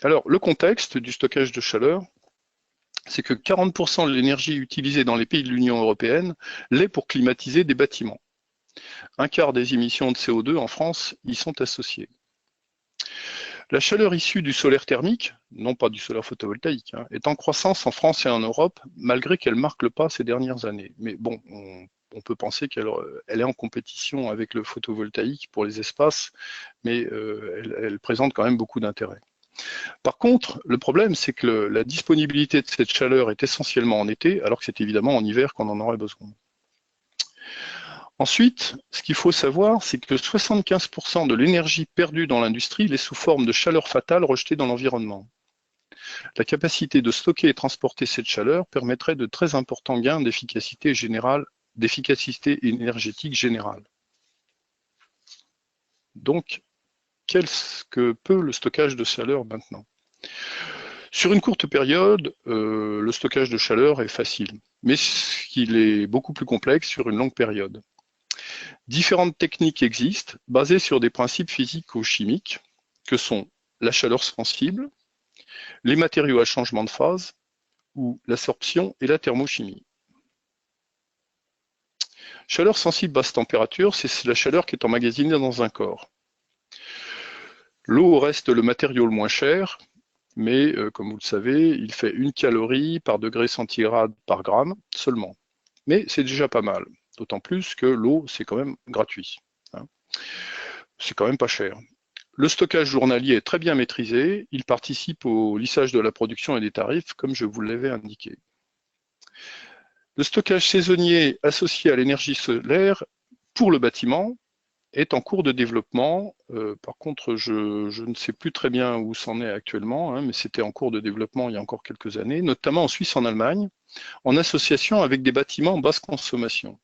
Alors, le contexte du stockage de chaleur, c'est que 40% de l'énergie utilisée dans les pays de l'Union européenne l'est pour climatiser des bâtiments. Un quart des émissions de CO2 en France y sont associées. La chaleur issue du solaire thermique, non pas du solaire photovoltaïque, est en croissance en France et en Europe, malgré qu'elle marque le pas ces dernières années. Mais bon, on peut penser qu'elle est en compétition avec le photovoltaïque pour les espaces, mais elle présente quand même beaucoup d'intérêt. Par contre, le problème, c'est que la disponibilité de cette chaleur est essentiellement en été, alors que c'est évidemment en hiver qu'on en aurait besoin. Ensuite, ce qu'il faut savoir, c'est que 75% de l'énergie perdue dans l'industrie l'est sous forme de chaleur fatale rejetée dans l'environnement. La capacité de stocker et transporter cette chaleur permettrait de très importants gains d'efficacité énergétique générale. Donc, qu'est-ce que peut le stockage de chaleur maintenant? Sur une courte période, le stockage de chaleur est facile, mais il est beaucoup plus complexe sur une longue période. Différentes techniques existent, basées sur des principes physico-chimiques, que sont la chaleur sensible, les matériaux à changement de phase, ou l'absorption et la thermochimie. Chaleur sensible basse température, c'est la chaleur qui est emmagasinée dans un corps. L'eau reste le matériau le moins cher, mais comme vous le savez, il fait 1 calorie par degré centigrade par gramme seulement. Mais c'est déjà pas mal, d'autant plus que l'eau, c'est quand même gratuit. C'est quand même pas cher. Le stockage journalier est très bien maîtrisé, il participe au lissage de la production et des tarifs, comme je vous l'avais indiqué. Le stockage saisonnier associé à l'énergie solaire pour le bâtiment est en cours de développement. Par contre, je ne sais plus très bien où c'en est actuellement, mais c'était en cours de développement il y a encore quelques années, notamment en Suisse, en Allemagne, en association avec des bâtiments basse consommation.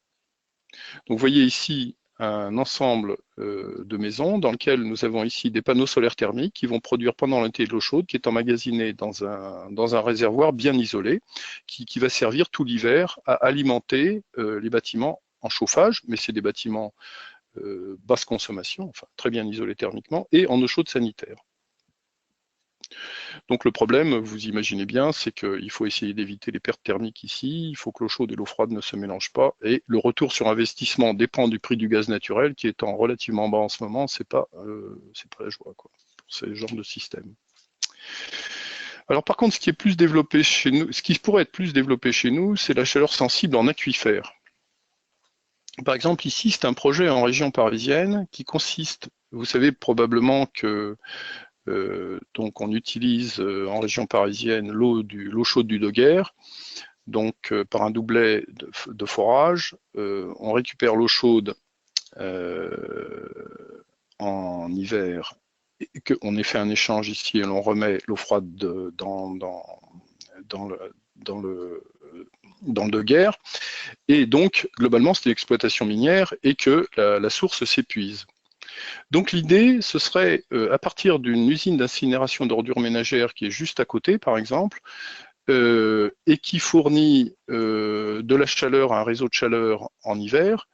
Donc, vous voyez ici un ensemble de maisons dans lequel nous avons ici des panneaux solaires thermiques qui vont produire pendant l'été de l'eau chaude qui est emmagasinée dans un réservoir bien isolé qui va servir tout l'hiver à alimenter les bâtiments en chauffage, mais c'est des bâtiments basse consommation, enfin très bien isolés thermiquement, et en eau chaude sanitaire. Donc le problème, vous imaginez bien, c'est qu'il faut essayer d'éviter les pertes thermiques ici, il faut que l'eau chaude et l'eau froide ne se mélangent pas, et le retour sur investissement dépend du prix du gaz naturel, qui étant relativement bas en ce moment, c'est pas la joie quoi, pour ce genre de système. Alors par contre, ce qui est plus développé chez nous, ce qui pourrait être plus développé chez nous, c'est la chaleur sensible en aquifère. Par exemple, ici, c'est un projet en région parisienne qui consiste, vous savez probablement que donc on utilise en région parisienne l'eau chaude du Doguer, donc par un doublet de forage, on récupère l'eau chaude en hiver, et on ait fait un échange ici et l'on remet l'eau froide dans le Doguer, et donc globalement c'est l'exploitation minière et que la source s'épuise. Donc l'idée, ce serait, à partir d'une usine d'incinération d'ordures ménagères qui est juste à côté, par exemple, et qui fournit de la chaleur à un réseau de chaleur en hiver,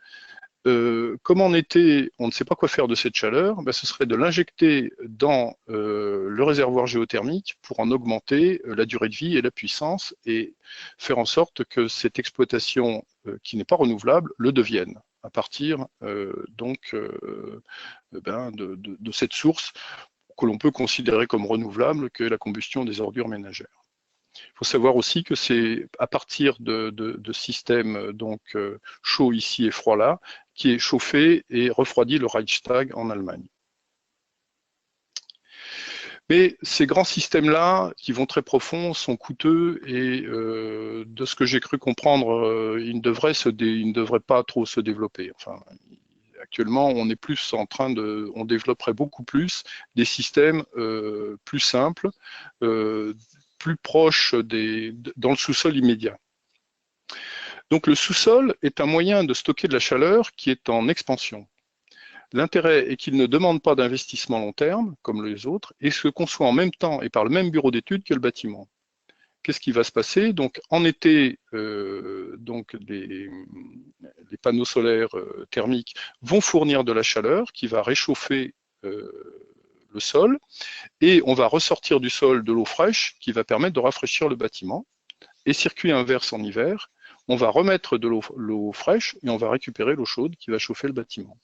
comme en été, on ne sait pas quoi faire de cette chaleur, ce serait de l'injecter dans le réservoir géothermique pour en augmenter la durée de vie et la puissance et faire en sorte que cette exploitation qui n'est pas renouvelable le devienne à partir de cette source que l'on peut considérer comme renouvelable, que est la combustion des ordures ménagères. Il faut savoir aussi que c'est à partir de systèmes chaud ici et froid là, qui est chauffé et refroidi le Reichstag en Allemagne. Mais ces grands systèmes-là, qui vont très profond, sont coûteux et de ce que j'ai cru comprendre, ils ne devraient pas trop se développer. Enfin, actuellement, on est plus on développerait beaucoup plus des systèmes plus simples, plus proches dans le sous-sol immédiat. Donc le sous-sol est un moyen de stocker de la chaleur qui est en expansion. L'intérêt est qu'il ne demande pas d'investissement long terme, comme les autres, et se conçoit en même temps et par le même bureau d'études que le bâtiment. Qu'est-ce qui va se passer? Donc, en été, les panneaux solaires thermiques vont fournir de la chaleur qui va réchauffer le sol, et on va ressortir du sol de l'eau fraîche qui va permettre de rafraîchir le bâtiment. Et circuit inverse en hiver, on va remettre de l'eau fraîche et on va récupérer l'eau chaude qui va chauffer le bâtiment.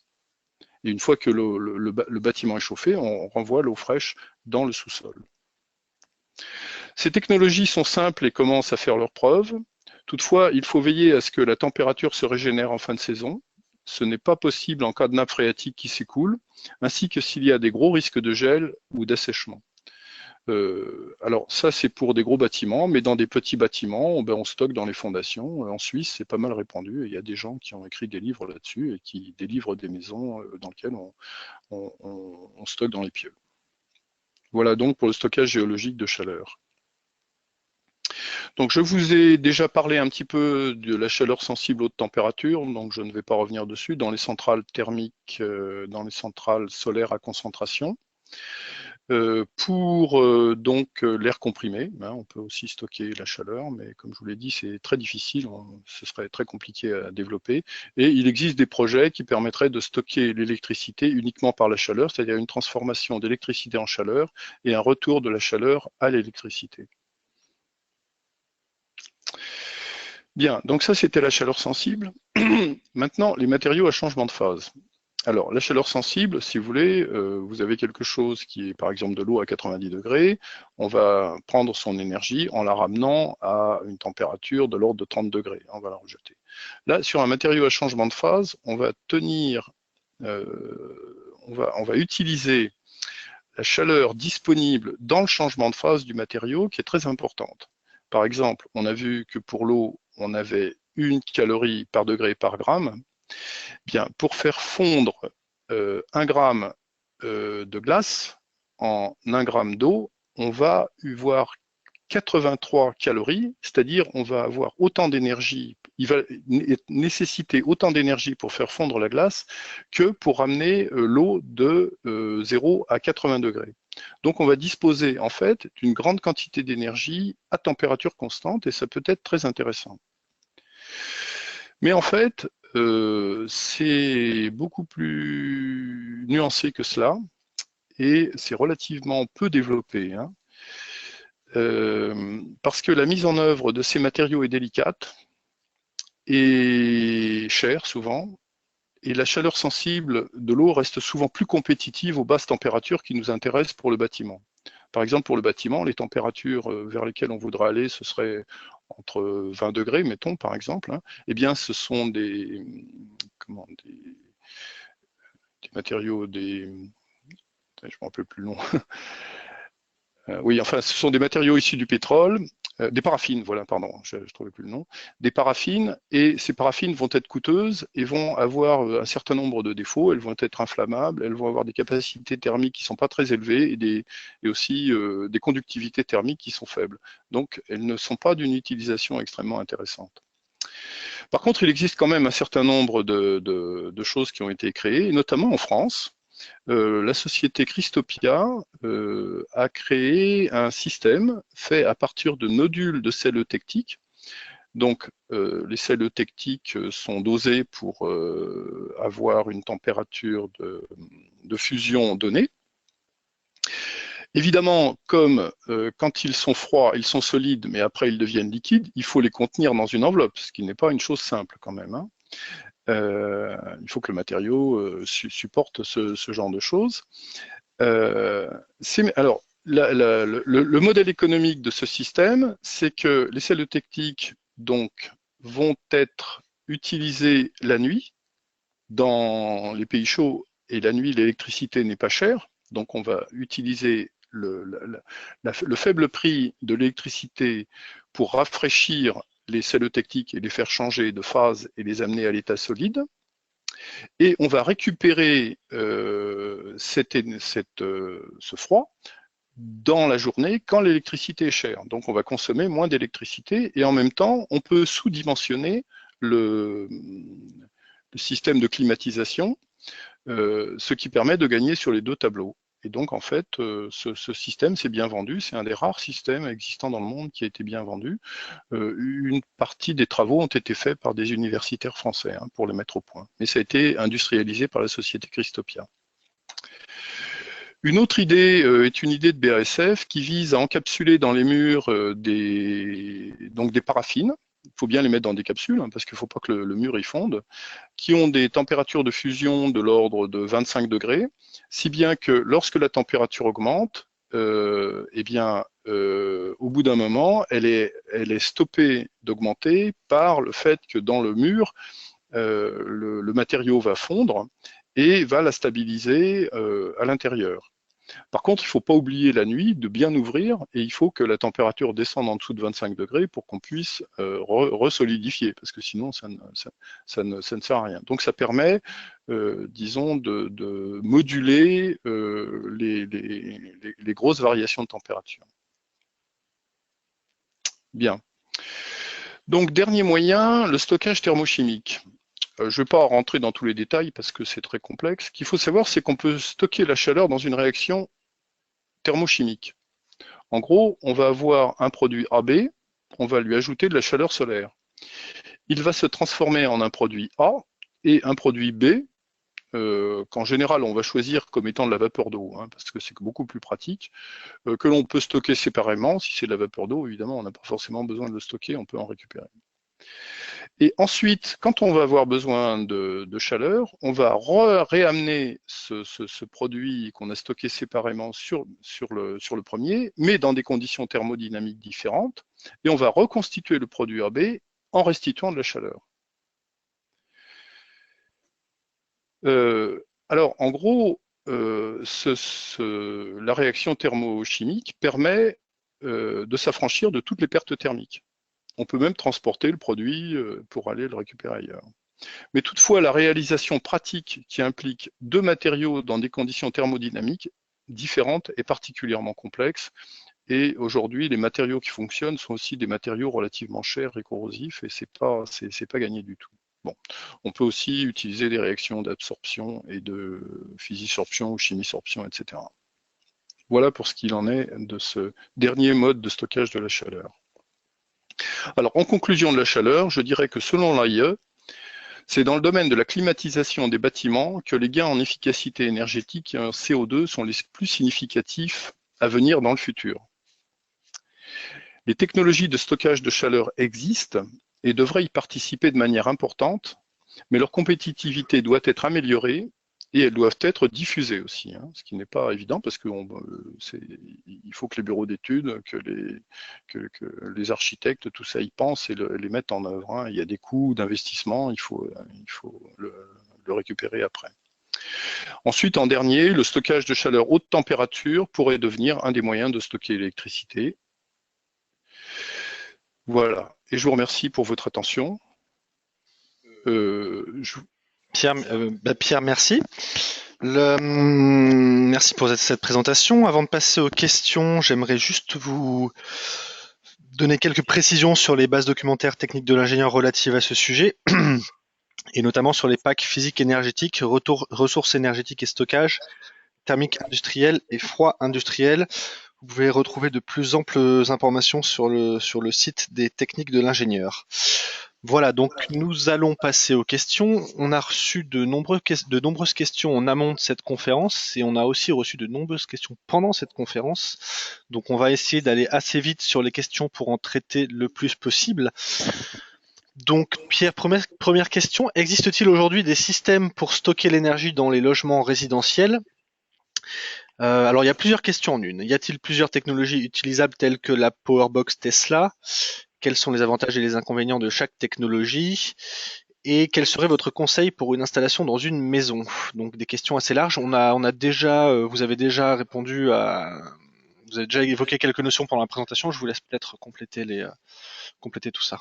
Et une fois que le bâtiment est chauffé, on renvoie l'eau fraîche dans le sous-sol. Ces technologies sont simples et commencent à faire leurs preuves. Toutefois, il faut veiller à ce que la température se régénère en fin de saison. Ce n'est pas possible en cas de nappe phréatique qui s'écoule, ainsi que s'il y a des gros risques de gel ou d'assèchement. Alors ça, c'est pour des gros bâtiments, mais dans des petits bâtiments, on stocke dans les fondations. En Suisse, c'est pas mal répandu. Et il y a des gens qui ont écrit des livres là-dessus et qui délivrent des maisons dans lesquelles on stocke dans les pieux. Voilà donc pour le stockage géologique de chaleur. Donc je vous ai déjà parlé un petit peu de la chaleur sensible haute température, donc je ne vais pas revenir dessus, dans les centrales thermiques, dans les centrales solaires à concentration. Pour l'air comprimé, hein, on peut aussi stocker la chaleur, mais comme je vous l'ai dit, c'est très difficile, ce serait très compliqué à développer. Et il existe des projets qui permettraient de stocker l'électricité uniquement par la chaleur, c'est-à-dire une transformation d'électricité en chaleur et un retour de la chaleur à l'électricité. Bien, donc ça c'était la chaleur sensible. Maintenant, les matériaux à changement de phase. Alors, la chaleur sensible, si vous voulez, vous avez quelque chose qui est par exemple de l'eau à 90 degrés, on va prendre son énergie en la ramenant à une température de l'ordre de 30 degrés, on va la rejeter. Là, sur un matériau à changement de phase, on va utiliser la chaleur disponible dans le changement de phase du matériau qui est très importante. Par exemple, on a vu que pour l'eau, on avait 1 calorie par degré par gramme. Bien, pour faire fondre 1 gramme de glace en 1 gramme d'eau, on va avoir 83 calories, c'est-à-dire on va avoir autant d'énergie, il va nécessiter autant d'énergie pour faire fondre la glace que pour ramener l'eau de 0 à 80 degrés. Donc on va disposer en fait d'une grande quantité d'énergie à température constante et ça peut être très intéressant. Mais en fait, c'est beaucoup plus nuancé que cela et c'est relativement peu développé. Hein. Parce que la mise en œuvre de ces matériaux est délicate et chère souvent, et la chaleur sensible de l'eau reste souvent plus compétitive aux basses températures qui nous intéressent pour le bâtiment. Par exemple, pour le bâtiment, les températures vers lesquelles on voudra aller, ce serait entre 20 degrés, mettons, par exemple. Hein. Eh bien, ce sont des matériaux, je ne me rappelle plus le nom. Oui, enfin, ce sont des matériaux issus du pétrole, des paraffines, voilà, pardon, je ne trouvais plus le nom, des paraffines, et ces paraffines vont être coûteuses et vont avoir un certain nombre de défauts, elles vont être inflammables, elles vont avoir des capacités thermiques qui ne sont pas très élevées et aussi des conductivités thermiques qui sont faibles. Donc, elles ne sont pas d'une utilisation extrêmement intéressante. Par contre, il existe quand même un certain nombre de choses qui ont été créées, notamment en France. La société Christopia a créé un système fait à partir de nodules de sels eutectiques. Donc, les sels eutectiques sont dosés pour avoir une température de fusion donnée. Évidemment, comme quand ils sont froids, ils sont solides, mais après ils deviennent liquides, il faut les contenir dans une enveloppe, ce qui n'est pas une chose simple quand même. Hein. Il faut que le matériau supporte ce genre de choses. Alors, le modèle économique de ce système, c'est que les cellotechniques donc, vont être utilisées la nuit dans les pays chauds, et la nuit, l'électricité n'est pas chère, donc on va utiliser le faible prix de l'électricité pour rafraîchir les cellotechniques et les faire changer de phase et les amener à l'état solide. Et on va récupérer ce froid dans la journée quand l'électricité est chère. Donc on va consommer moins d'électricité et en même temps on peut sous-dimensionner le système de climatisation, ce qui permet de gagner sur les deux tableaux. Et donc en fait, ce système s'est bien vendu, c'est un des rares systèmes existants dans le monde qui a été bien vendu. Une partie des travaux ont été faits par des universitaires français pour le mettre au point. Mais ça a été industrialisé par la société Christopia. Une autre idée est une idée de BASF qui vise à encapsuler dans les murs des paraffines. Il faut bien les mettre dans des capsules parce qu'il ne faut pas que le mur y fonde, qui ont des températures de fusion de l'ordre de 25 degrés, si bien que lorsque la température augmente, au bout d'un moment, elle est stoppée d'augmenter par le fait que dans le mur, le matériau va fondre et va la stabiliser à l'intérieur. Par contre, il ne faut pas oublier la nuit de bien ouvrir et il faut que la température descende en dessous de 25 degrés pour qu'on puisse resolidifier, parce que sinon ça ne sert à rien. Donc ça permet, disons, de moduler les grosses variations de température. Bien. Donc dernier moyen, le stockage thermochimique. Je ne vais pas rentrer dans tous les détails parce que c'est très complexe. Ce qu'il faut savoir, c'est qu'on peut stocker la chaleur dans une réaction thermochimique. En gros, on va avoir un produit AB, on va lui ajouter de la chaleur solaire. Il va se transformer en un produit A et un produit B, qu'en général on va choisir comme étant de la vapeur d'eau, parce que c'est beaucoup plus pratique, que l'on peut stocker séparément. Si c'est de la vapeur d'eau, évidemment, on n'a pas forcément besoin de le stocker, on peut en récupérer. Et ensuite, quand on va avoir besoin de chaleur, on va réamener ce produit qu'on a stocké séparément sur le premier, mais dans des conditions thermodynamiques différentes, et on va reconstituer le produit AB en restituant de la chaleur. Alors, en gros, la réaction thermochimique permet de s'affranchir de toutes les pertes thermiques. On peut même transporter le produit pour aller le récupérer ailleurs. Mais toutefois, la réalisation pratique qui implique deux matériaux dans des conditions thermodynamiques différentes est particulièrement complexe. Et aujourd'hui, les matériaux qui fonctionnent sont aussi des matériaux relativement chers et corrosifs, et c'est pas gagné du tout. Bon, on peut aussi utiliser des réactions d'absorption et de physisorption ou chimisorption, etc. Voilà pour ce qu'il en est de ce dernier mode de stockage de la chaleur. Alors, en conclusion de la chaleur, je dirais que selon l'AIE, c'est dans le domaine de la climatisation des bâtiments que les gains en efficacité énergétique et en CO2 sont les plus significatifs à venir dans le futur. Les technologies de stockage de chaleur existent et devraient y participer de manière importante, mais leur compétitivité doit être améliorée et elles doivent être diffusées aussi, ce qui n'est pas évident parce qu'il faut que les bureaux d'études, que les architectes, tout ça y pensent et les mettent en œuvre. Il y a des coûts d'investissement, il faut le récupérer après. Ensuite, en dernier, le stockage de chaleur haute température pourrait devenir un des moyens de stocker l'électricité. Voilà, et je vous remercie pour votre attention. Pierre, merci. Merci pour cette présentation. Avant de passer aux questions, j'aimerais juste vous donner quelques précisions sur les bases documentaires techniques de l'ingénieur relatives à ce sujet, et notamment sur les packs physiques énergétiques, ressources énergétiques et stockage, thermique industriel et froid industriel. Vous pouvez retrouver de plus amples informations sur le site des techniques de l'ingénieur. Voilà, donc nous allons passer aux questions. On a reçu de nombreuses questions en amont de cette conférence et on a aussi reçu de nombreuses questions pendant cette conférence. Donc on va essayer d'aller assez vite sur les questions pour en traiter le plus possible. Donc Pierre, première question, existe-t-il aujourd'hui des systèmes pour stocker l'énergie dans les logements résidentiels ? Alors, il y a plusieurs questions en une. Y a-t-il plusieurs technologies utilisables telles que la Powerbox Tesla? Quels sont les avantages et les inconvénients de chaque technologie? Et quel serait votre conseil pour une installation dans une maison? Donc des questions assez larges. On a déjà, vous avez déjà répondu à, vous avez déjà évoqué quelques notions pendant la présentation. Je vous laisse peut-être compléter tout ça.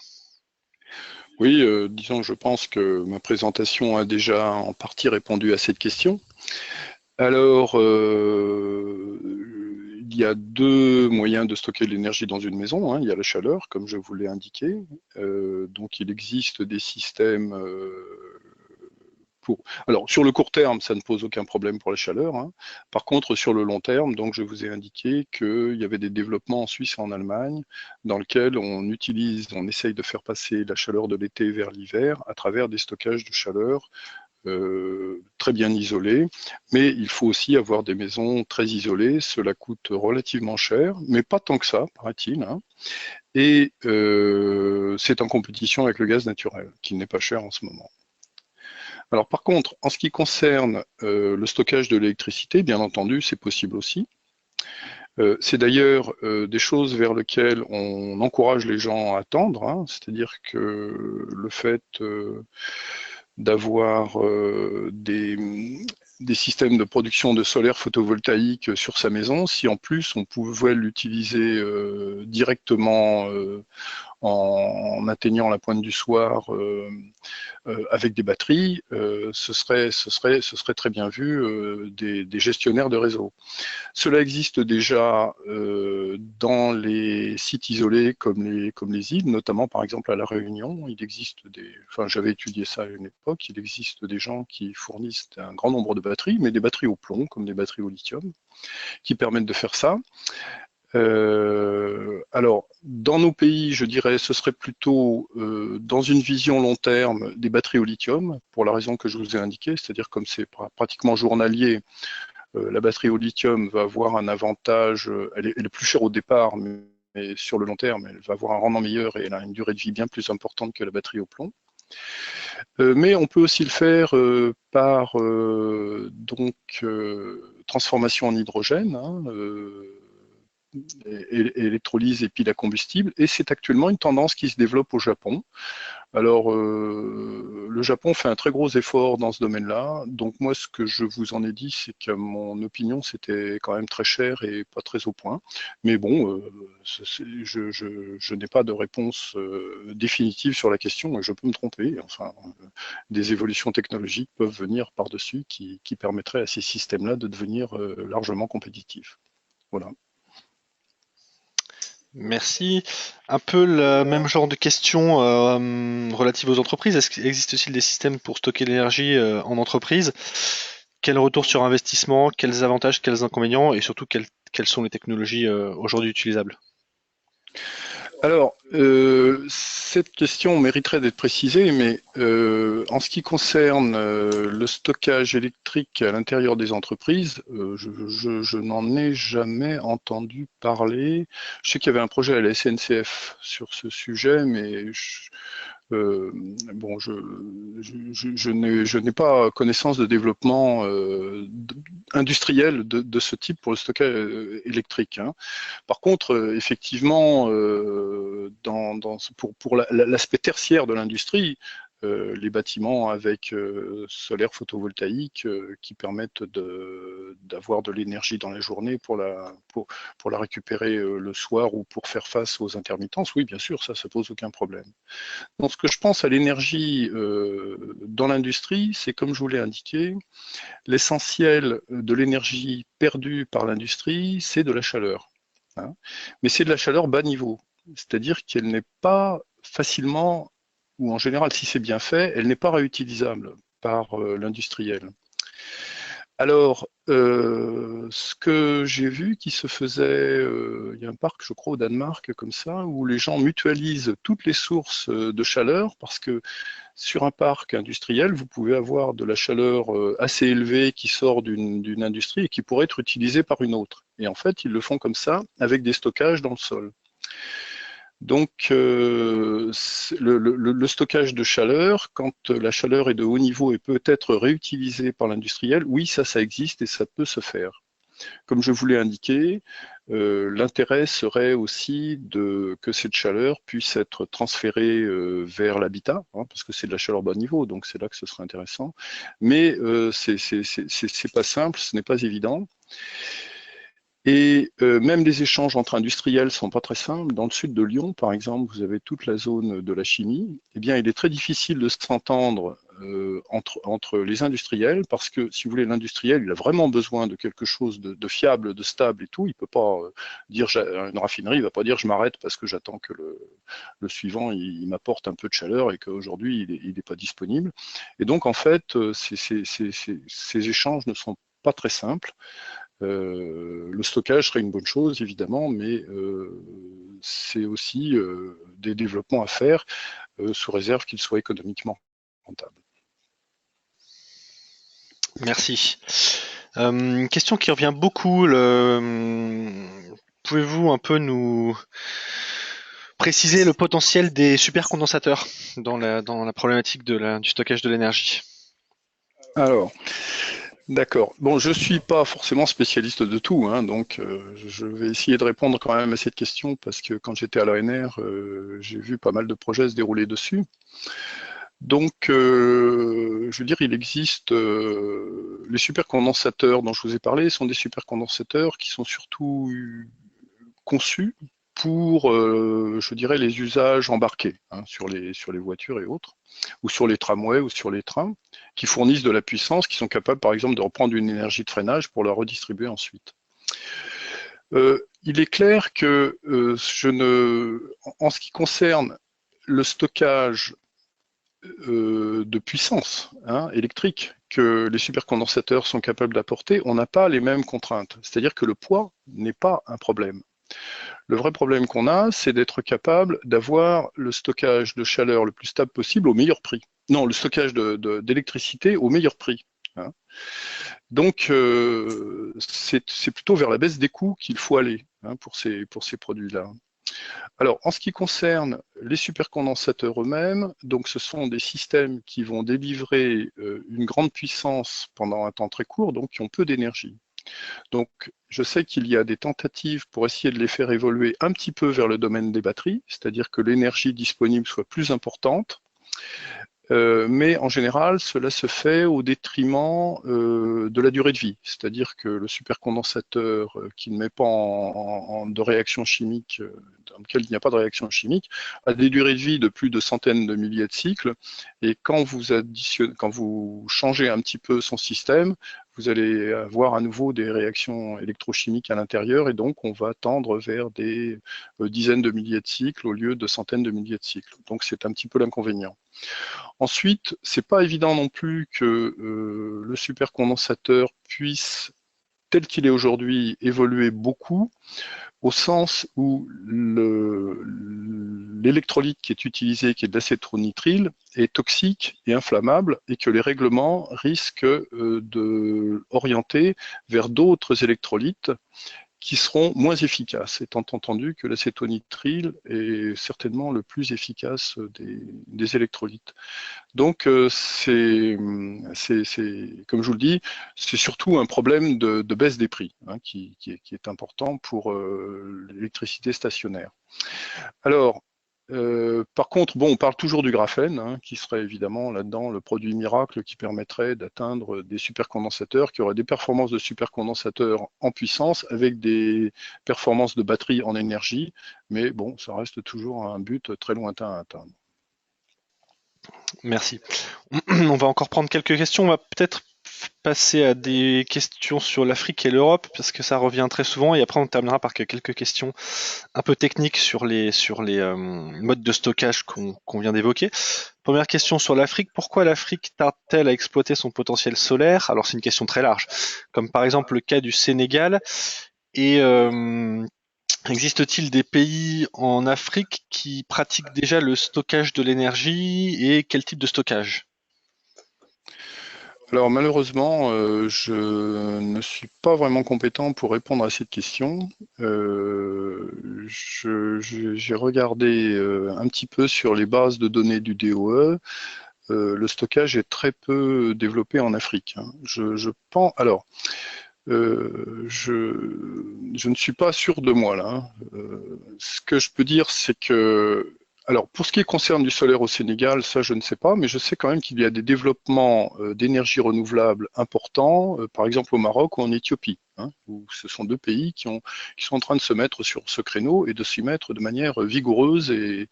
Oui, disons, je pense que ma présentation a déjà en partie répondu à cette question. Alors, il y a deux moyens de stocker de l'énergie dans une maison, hein. Il y a la chaleur, comme je vous l'ai indiqué. Donc, il existe des systèmes pour... Alors, sur le court terme, ça ne pose aucun problème pour la chaleur, hein. Par contre, sur le long terme, donc, je vous ai indiqué qu'il y avait des développements en Suisse et en Allemagne dans lesquels on essaye de faire passer la chaleur de l'été vers l'hiver à travers des stockages de chaleur très bien isolées, mais il faut aussi avoir des maisons très isolées. Cela coûte relativement cher, mais pas tant que ça, paraît-il, hein. Et c'est en compétition avec le gaz naturel, qui n'est pas cher en ce moment. Alors par contre, en ce qui concerne le stockage de l'électricité, bien entendu, c'est possible aussi. C'est d'ailleurs des choses vers lesquelles on encourage les gens à tendre, hein. C'est-à-dire que le fait d'avoir des systèmes de production de solaire photovoltaïque sur sa maison, si en plus on pouvait l'utiliser directement en atteignant la pointe du soir avec des batteries, ce serait très bien vu des gestionnaires de réseau. Cela existe déjà dans les sites isolés comme les îles, notamment par exemple à La Réunion. Il existe enfin j'avais étudié ça à une époque, il existe des gens qui fournissent un grand nombre de batteries, mais des batteries au plomb, comme des batteries au lithium, qui permettent de faire ça. Alors, dans nos pays, je dirais, ce serait plutôt, dans une vision long terme, des batteries au lithium, pour la raison que je vous ai indiquée, c'est-à-dire comme c'est pratiquement journalier, la batterie au lithium va avoir un avantage, elle est plus chère au départ, mais sur le long terme, elle va avoir un rendement meilleur et elle a une durée de vie bien plus importante que la batterie au plomb. Mais on peut aussi le faire par transformation en hydrogène, hein, électrolyse et pile à combustible, et c'est actuellement une tendance qui se développe au Japon. Alors, le Japon fait un très gros effort dans ce domaine-là, donc moi, ce que je vous en ai dit, c'est qu'à mon opinion, c'était quand même très cher et pas très au point. Mais bon, je n'ai pas de réponse définitive sur la question, et je peux me tromper. Enfin, des évolutions technologiques peuvent venir par-dessus qui permettraient à ces systèmes-là de devenir largement compétitifs. Voilà. Merci. Un peu le même genre de questions relatives aux entreprises. Est-ce qu'il existe-t-il des systèmes pour stocker l'énergie en entreprise? Quel retour sur investissement? Quels avantages, quels inconvénients? Et surtout, quelles sont les technologies aujourd'hui utilisables? Alors, cette question mériterait d'être précisée, mais en ce qui concerne le stockage électrique à l'intérieur des entreprises, je n'en ai jamais entendu parler. Je sais qu'il y avait un projet à la SNCF sur ce sujet, mais bon, je n'ai pas connaissance de développement industriel de ce type pour le stockage électrique, hein. Par contre, effectivement, pour l'aspect tertiaire de l'industrie, les bâtiments avec solaire photovoltaïque qui permettent d'avoir de l'énergie dans la journée pour la récupérer le soir ou pour faire face aux intermittences, oui, bien sûr, ça pose aucun problème. Donc, ce que je pense à l'énergie dans l'industrie, c'est comme je vous l'ai indiqué, l'essentiel de l'énergie perdue par l'industrie, c'est de la chaleur, hein. Mais c'est de la chaleur bas niveau, c'est-à-dire qu'elle n'est pas facilement, ou en général, si c'est bien fait, elle n'est pas réutilisable par l'industriel. Alors, ce que j'ai vu qui se faisait, il y a un parc, je crois, au Danemark, comme ça, où les gens mutualisent toutes les sources de chaleur, parce que sur un parc industriel, vous pouvez avoir de la chaleur assez élevée qui sort d'une industrie et qui pourrait être utilisée par une autre. Et en fait, ils le font comme ça, avec des stockages dans le sol. Donc, le stockage de chaleur, quand la chaleur est de haut niveau et peut être réutilisée par l'industriel, oui, ça existe et ça peut se faire. Comme je vous l'ai indiqué, l'intérêt serait aussi que cette chaleur puisse être transférée vers l'habitat, hein, parce que c'est de la chaleur bas niveau, donc c'est là que ce serait intéressant. Mais c'est pas simple, ce n'est pas évident. Et même les échanges entre industriels sont pas très simples. Dans le sud de Lyon, par exemple, vous avez toute la zone de la chimie. Eh bien, il est très difficile de s'entendre entre les industriels parce que, si vous voulez, l'industriel, il a vraiment besoin de quelque chose de fiable, de stable et tout. Il peut pas dire, une raffinerie, il va pas dire je m'arrête parce que j'attends que le suivant il m'apporte un peu de chaleur et qu'aujourd'hui il est pas disponible. Et donc, en fait, ces échanges ne sont pas très simples. Le stockage serait une bonne chose, évidemment, mais c'est aussi des développements à faire sous réserve qu'ils soient économiquement rentables. Merci. Question qui revient beaucoup. Pouvez-vous un peu nous préciser le potentiel des supercondensateurs dans la problématique du stockage de l'énergie? Alors, d'accord. Bon, je suis pas forcément spécialiste de tout, hein, donc je vais essayer de répondre quand même à cette question parce que quand j'étais à l'ANR, j'ai vu pas mal de projets se dérouler dessus. Donc, je veux dire, il existe les supercondensateurs dont je vous ai parlé sont des supercondensateurs qui sont surtout conçus pour, je dirais, les usages embarqués, hein, sur les voitures et autres, ou sur les tramways ou sur les trains, qui fournissent de la puissance, qui sont capables, par exemple, de reprendre une énergie de freinage pour la redistribuer ensuite. Il est clair que en ce qui concerne le stockage de puissance, hein, électrique que les supercondensateurs sont capables d'apporter, on n'a pas les mêmes contraintes. C'est-à-dire que le poids n'est pas un problème. Le vrai problème qu'on a, c'est d'être capable d'avoir le stockage de chaleur le plus stable possible au meilleur prix. Non, le stockage d'électricité au meilleur prix, hein. Donc, c'est plutôt vers la baisse des coûts qu'il faut aller, hein, pour ces produits-là. Alors, en ce qui concerne les supercondensateurs eux-mêmes, donc ce sont des systèmes qui vont délivrer une grande puissance pendant un temps très court, donc qui ont peu d'énergie. Donc, je sais qu'il y a des tentatives pour essayer de les faire évoluer un petit peu vers le domaine des batteries, c'est-à-dire que l'énergie disponible soit plus importante. Mais en général, cela se fait au détriment de la durée de vie. C'est-à-dire que le supercondensateur qui ne met pas de réaction chimique, dans lequel il n'y a pas de réaction chimique, a des durées de vie de plus de centaines de milliers de cycles. Et quand vous changez un petit peu son système, vous allez avoir à nouveau des réactions électrochimiques à l'intérieur, et donc on va tendre vers des dizaines de milliers de cycles au lieu de centaines de milliers de cycles. Donc c'est un petit peu l'inconvénient. Ensuite, c'est pas évident non plus que le supercondensateur puisse, tel qu'il est aujourd'hui, évoluer beaucoup, au sens où l'électrolyte qui est utilisé, qui est de l'acétonitrile, est toxique et inflammable, et que les règlements risquent de orienter vers d'autres électrolytes qui seront moins efficaces, étant entendu que l'acétonitrile est certainement le plus efficace des électrolytes. Donc, comme je vous le dis, c'est surtout un problème de baisse des prix, hein, qui est important pour l'électricité stationnaire. Alors, par contre, bon, on parle toujours du graphène, hein, qui serait évidemment là-dedans le produit miracle qui permettrait d'atteindre des supercondensateurs, qui auraient des performances de supercondensateurs en puissance avec des performances de batterie en énergie, mais bon, ça reste toujours un but très lointain à atteindre. Merci. On va encore prendre quelques questions. On va peut-être passer à des questions sur l'Afrique et l'Europe, parce que ça revient très souvent, et après on terminera par quelques questions un peu techniques sur les modes de stockage qu'on vient d'évoquer. Première question sur l'Afrique. Pourquoi l'Afrique tarde-t-elle à exploiter son potentiel solaire? Alors c'est une question très large, comme par exemple le cas du Sénégal. Et existe-t-il des pays en Afrique qui pratiquent déjà le stockage de l'énergie, et quel type de stockage? Alors malheureusement, je ne suis pas vraiment compétent pour répondre à cette question. J'ai regardé un petit peu sur les bases de données du DOE. Le stockage est très peu développé en Afrique, hein. Je pense. Alors, Je ne suis pas sûr de moi là, hein. Ce que je peux dire, c'est que, alors pour ce qui concerne du solaire au Sénégal, ça je ne sais pas, mais je sais quand même qu'il y a des développements d'énergie renouvelable importants, par exemple au Maroc ou en Éthiopie, hein, où ce sont deux pays qui sont en train de se mettre sur ce créneau et de s'y mettre de manière vigoureuse et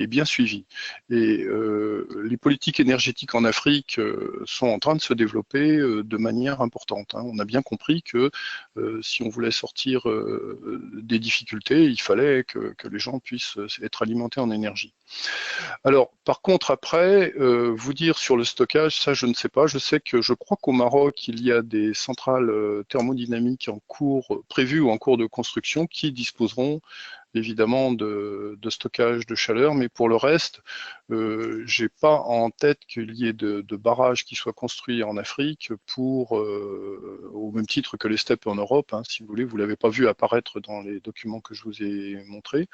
bien suivie. Et les politiques énergétiques en Afrique sont en train de se développer de manière importante, hein. On a bien compris que si on voulait sortir des difficultés, il fallait que les gens puissent être alimentés en énergie. Alors, par contre, après, vous dire sur le stockage, ça, je ne sais pas. Je sais que je crois qu'au Maroc, il y a des centrales thermodynamiques en cours, prévues ou en cours de construction, qui disposeront évidemment de stockage de chaleur, mais pour le reste, j'ai pas en tête qu'il y ait de barrages qui soient construits en Afrique pour, au même titre que les steppes en Europe, hein, si vous voulez, vous l'avez pas vu apparaître dans les documents que je vous ai montrés.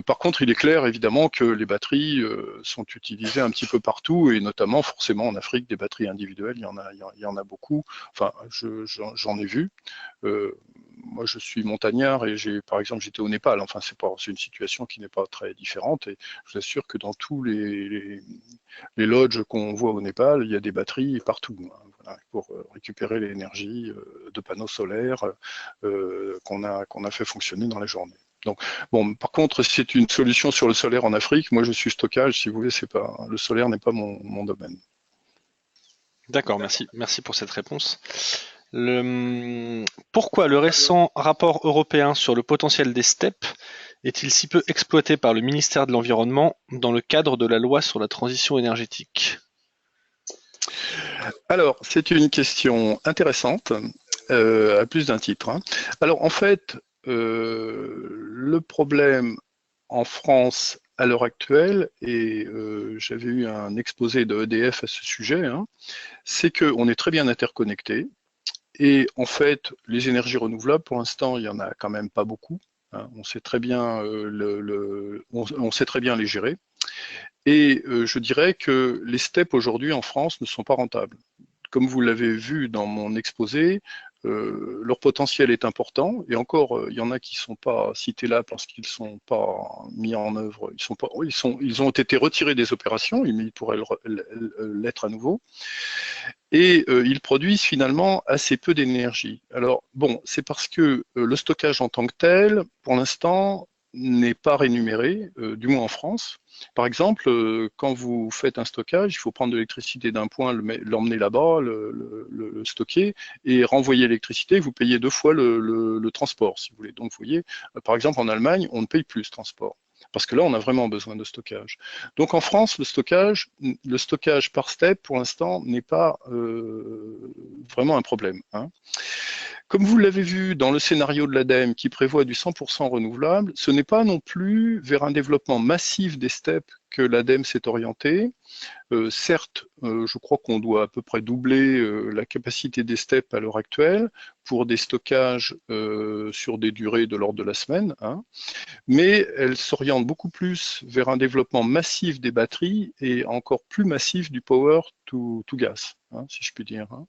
Par contre, il est clair évidemment que les batteries sont utilisées un petit peu partout, et notamment forcément en Afrique, des batteries individuelles, il y en a beaucoup. Enfin, j'en ai vu. Moi, je suis montagnard et par exemple, j'étais au Népal. Enfin, c'est une situation qui n'est pas très différente. Et je vous assure que dans tous les lodges qu'on voit au Népal, il y a des batteries partout, hein, voilà, pour récupérer l'énergie de panneaux solaires qu'on a fait fonctionner dans la journée. Donc, bon, par contre, c'est une solution sur le solaire en Afrique. Moi, je suis stockage, si vous voulez, le solaire n'est pas mon domaine. D'accord, merci pour cette réponse. Pourquoi le récent rapport européen sur le potentiel des steppes est-il si peu exploité par le ministère de l'Environnement dans le cadre de la loi sur la transition énergétique? Alors, c'est une question intéressante, à plus d'un titre, hein. Alors, en fait, le problème en France à l'heure actuelle, et j'avais eu un exposé de EDF à ce sujet, hein, c'est qu'on est très bien interconnectés. Et en fait, les énergies renouvelables, pour l'instant, il y en a quand même pas beaucoup, hein. On sait très bien on sait très bien les gérer. Et je dirais que les steppes aujourd'hui en France ne sont pas rentables. Comme vous l'avez vu dans mon exposé, leur potentiel est important, et encore, il y en a qui ne sont pas cités là parce qu'ils ne sont pas mis en œuvre, ils ont été retirés des opérations, mais ils pourraient l'être à nouveau, et ils produisent finalement assez peu d'énergie. Alors bon, c'est parce que le stockage en tant que tel, pour l'instant, n'est pas rémunéré, du moins en France. Par exemple, quand vous faites un stockage, il faut prendre de l'électricité d'un point, l'emmener là-bas, le stocker, et renvoyer l'électricité, vous payez deux fois le transport, si vous voulez. Donc, vous voyez, par exemple, en Allemagne, on ne paye plus ce transport, parce que là, on a vraiment besoin de stockage. Donc, en France, le stockage par step, pour l'instant, n'est pas vraiment un problème, hein. Comme vous l'avez vu dans le scénario de l'ADEME qui prévoit du 100% renouvelable, ce n'est pas non plus vers un développement massif des steppes que l'ADEME s'est orienté. Certes, je crois qu'on doit à peu près doubler la capacité des steppes à l'heure actuelle pour des stockages sur des durées de l'ordre de la semaine, hein, mais elle s'oriente beaucoup plus vers un développement massif des batteries et encore plus massif du power to gas, hein, si je puis dire, hein.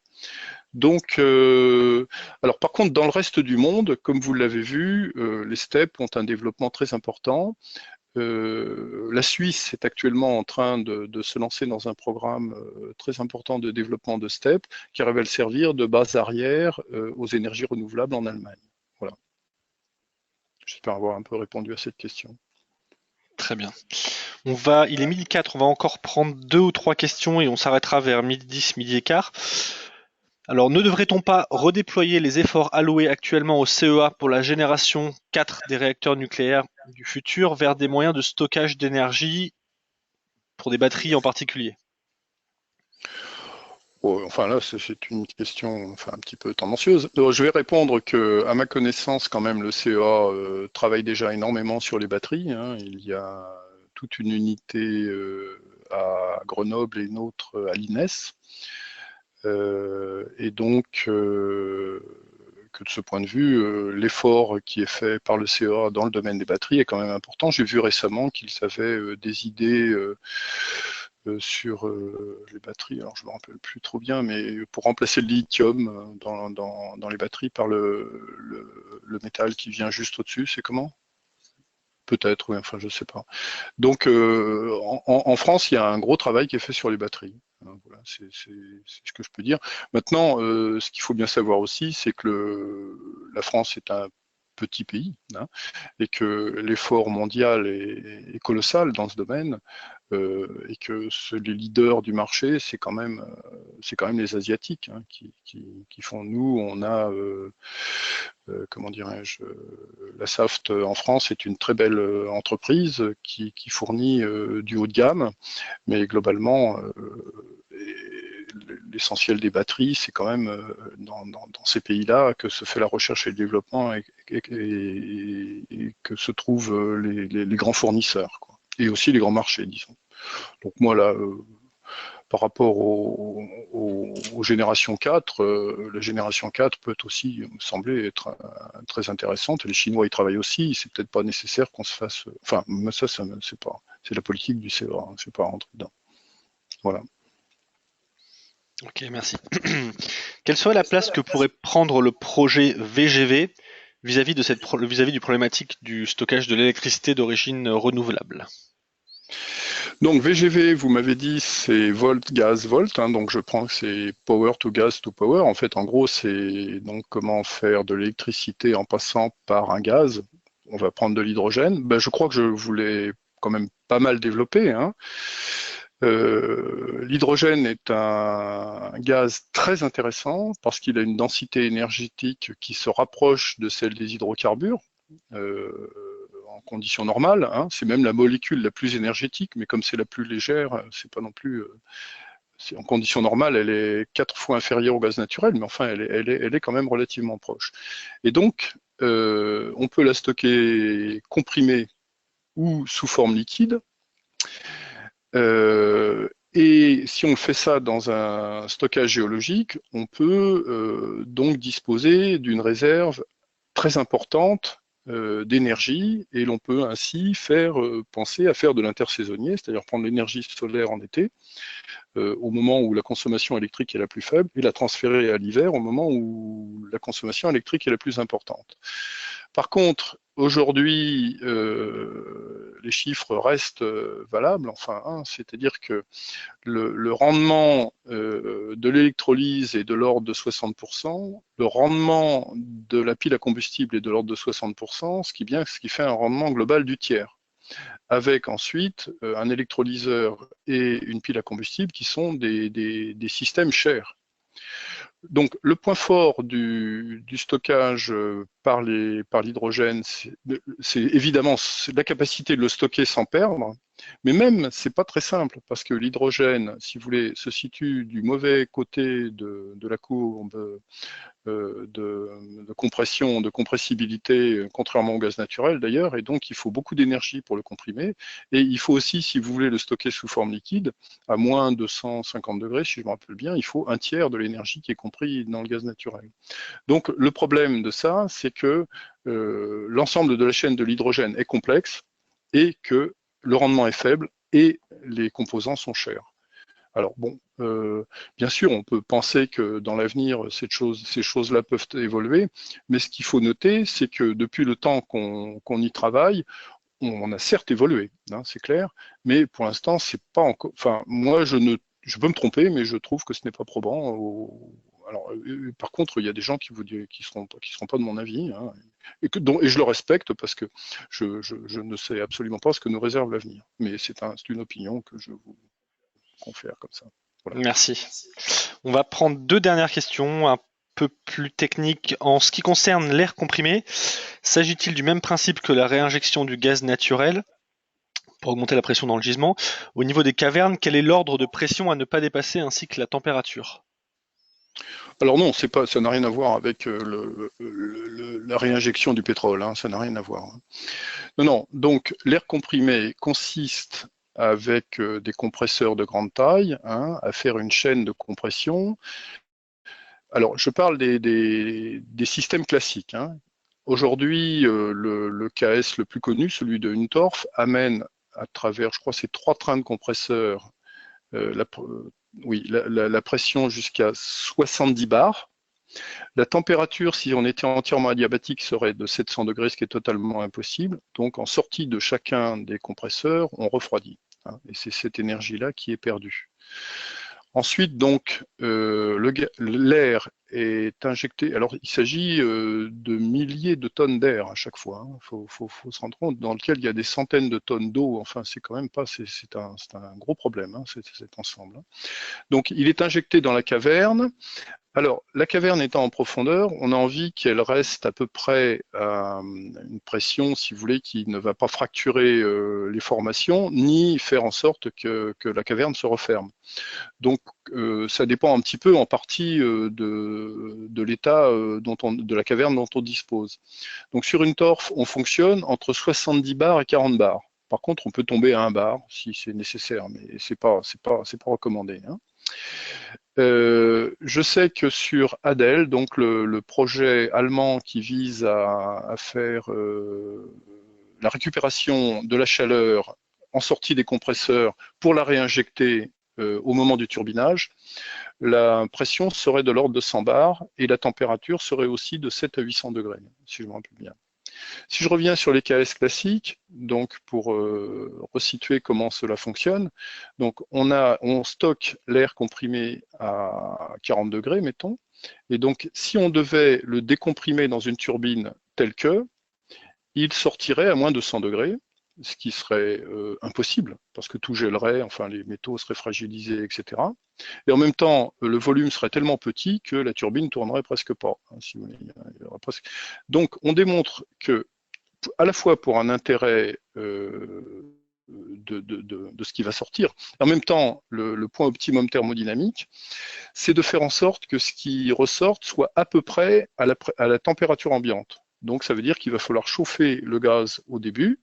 Donc, alors par contre, dans le reste du monde, comme vous l'avez vu, les steppes ont un développement très important. La Suisse est actuellement en train de se lancer dans un programme très important de développement de steppes qui va le servir de base arrière aux énergies renouvelables en Allemagne. Voilà. J'espère avoir un peu répondu à cette question. Très bien. Il est midi 4, on va encore prendre 2 ou 3 questions et on s'arrêtera vers midi 10, midi et quart. Alors, ne devrait-on pas redéployer les efforts alloués actuellement au CEA pour la génération 4 des réacteurs nucléaires du futur vers des moyens de stockage d'énergie pour des batteries en particulier? Enfin là, c'est une question un petit peu tendancieuse. Je vais répondre que, à ma connaissance, quand même, le CEA travaille déjà énormément sur les batteries, hein. Il y a toute une unité à Grenoble et une autre à l'INES. Et donc, que de ce point de vue, l'effort qui est fait par le CEA dans le domaine des batteries est quand même important. J'ai vu récemment qu'ils avaient des idées sur les batteries. Alors je me rappelle plus trop bien, mais pour remplacer le lithium dans les batteries par le métal qui vient juste au-dessus, c'est comment? Peut-être, oui, enfin je sais pas. Donc en France, il y a un gros travail qui est fait sur les batteries. Voilà, c'est ce que je peux dire. Maintenant, ce qu'il faut bien savoir aussi, c'est que la France est un petit pays, hein, et que l'effort mondial est colossal dans ce domaine, et que les leaders du marché, c'est quand même les Asiatiques, hein, qui font. Nous, on a, comment dirais-je, la Saft en France est une très belle entreprise qui fournit du haut de gamme, mais globalement, l'essentiel des batteries, c'est quand même dans ces pays-là que se fait la recherche et le développement et que se trouvent les grands fournisseurs, quoi. Et aussi les grands marchés, disons. Donc moi, là, par rapport aux générations 4, la génération 4 peut aussi me sembler être très intéressante. Les Chinois y travaillent aussi. C'est peut-être pas nécessaire qu'on se fasse. Enfin, ça c'est pas. C'est la politique du CEA. Hein, je ne vais pas rentrer dedans. Voilà. Ok, merci. Quelle serait la place que pourrait prendre le projet VGV vis-à-vis du problématique du stockage de l'électricité d'origine renouvelable? Donc VGV, vous m'avez dit, c'est volt, gaz, volt. Hein, donc je prends que c'est power to gas to power. En fait, en gros, c'est donc comment faire de l'électricité en passant par un gaz. On va prendre de l'hydrogène. Ben, je crois que je voulais quand même pas mal développer. Hein. L'hydrogène est un gaz très intéressant parce qu'il a une densité énergétique qui se rapproche de celle des hydrocarbures. En conditions normales, hein. C'est même la molécule la plus énergétique, mais comme c'est la plus légère, c'est pas non plus. En conditions normales, elle est 4 fois inférieure au gaz naturel, mais enfin, elle est quand même relativement proche. Et donc, on peut la stocker comprimée ou sous forme liquide. Et si on fait ça dans un stockage géologique, on peut donc disposer d'une réserve très importante d'énergie et l'on peut ainsi faire penser à faire de l'intersaisonnier, c'est-à-dire prendre l'énergie solaire en été au moment où la consommation électrique est la plus faible et la transférer à l'hiver au moment où la consommation électrique est la plus importante. Par contre, aujourd'hui, les chiffres restent valables, enfin, hein, c'est-à-dire que le rendement de l'électrolyse est de l'ordre de 60%, le rendement de la pile à combustible est de l'ordre de 60%, ce qui fait un rendement global du tiers, avec ensuite un électrolyseur et une pile à combustible qui sont des systèmes chers. Donc le point fort du stockage par l'hydrogène, c'est évidemment la capacité de le stocker sans perdre, mais même c'est pas très simple parce que l'hydrogène, si vous voulez, se situe du mauvais côté de la courbe de compression, de compressibilité, contrairement au gaz naturel d'ailleurs, et donc il faut beaucoup d'énergie pour le comprimer. Et il faut aussi, si vous voulez le stocker sous forme liquide, à moins de 150 degrés, si je me rappelle bien, il faut un tiers de l'énergie qui est compris dans le gaz naturel. Donc le problème de ça, c'est que l'ensemble de la chaîne de l'hydrogène est complexe et que le rendement est faible et les composants sont chers. Alors bon, bien sûr, on peut penser que dans l'avenir, ces choses-là peuvent évoluer, mais ce qu'il faut noter, c'est que depuis le temps qu'on y travaille, on a certes évolué, hein, c'est clair, mais pour l'instant, c'est pas encore. Enfin, moi, je peux me tromper, mais je trouve que ce n'est pas probant. Alors, par contre, il y a des gens qui seront pas de mon avis, hein, et je le respecte parce que je ne sais absolument pas ce que nous réserve l'avenir. Mais c'est une opinion que je vous confère comme ça. Voilà. Merci. On va prendre deux dernières questions, un peu plus techniques. En ce qui concerne l'air comprimé, s'agit-il du même principe que la réinjection du gaz naturel pour augmenter la pression dans le gisement? Au niveau des cavernes, quel est l'ordre de pression à ne pas dépasser ainsi que la température? Alors non, ça n'a rien à voir avec la réinjection du pétrole, hein, ça n'a rien à voir. Non, non, donc l'air comprimé consiste avec des compresseurs de grande taille, hein, à faire une chaîne de compression. Alors, je parle des systèmes classiques. Hein. Aujourd'hui, le KS le plus connu, celui de Untorf, amène à travers, je crois, ces 3 trains de compresseurs oui, la pression jusqu'à 70 bars. La température, si on était entièrement adiabatique, serait de 700 degrés, ce qui est totalement impossible. Donc, en sortie de chacun des compresseurs, on refroidit. Hein, et c'est cette énergie-là qui est perdue. Ensuite, donc, l'air est injecté. Alors, il s'agit de milliers de tonnes d'air à chaque fois. Il faut se rendre compte, dans lequel il y a des centaines de tonnes d'eau. Enfin, c'est quand même pas. C'est un gros problème, hein, cet ensemble. Hein. Donc, il est injecté dans la caverne. Alors, la caverne étant en profondeur, on a envie qu'elle reste à peu près à une pression, si vous voulez, qui ne va pas fracturer les formations, ni faire en sorte que la caverne se referme. Donc, ça dépend un petit peu en partie de l'état de la caverne dont on dispose. Donc, sur une torfe, on fonctionne entre 70 bars et 40 bars. Par contre, on peut tomber à 1 bar si c'est nécessaire, mais c'est pas recommandé. Hein. Je sais que sur ADEL, donc le projet allemand qui vise à faire la récupération de la chaleur en sortie des compresseurs pour la réinjecter au moment du turbinage, la pression serait de l'ordre de 100 bars et la température serait aussi de 7 à 800 degrés, si je me rappelle bien. Si je reviens sur les KS classiques, donc pour resituer comment cela fonctionne, donc on stocke l'air comprimé à 40 degrés, mettons, et donc si on devait le décomprimer dans une turbine telle que, il sortirait à moins de 100 degrés, ce qui serait impossible, parce que tout gèlerait, enfin les métaux seraient fragilisés, etc. Et en même temps, le volume serait tellement petit que la turbine tournerait presque pas. Hein, si vous voulez. Donc on démontre que à la fois pour un intérêt de ce qui va sortir, et en même temps, le point optimum thermodynamique, c'est de faire en sorte que ce qui ressorte soit à peu près à la température ambiante. Donc ça veut dire qu'il va falloir chauffer le gaz au début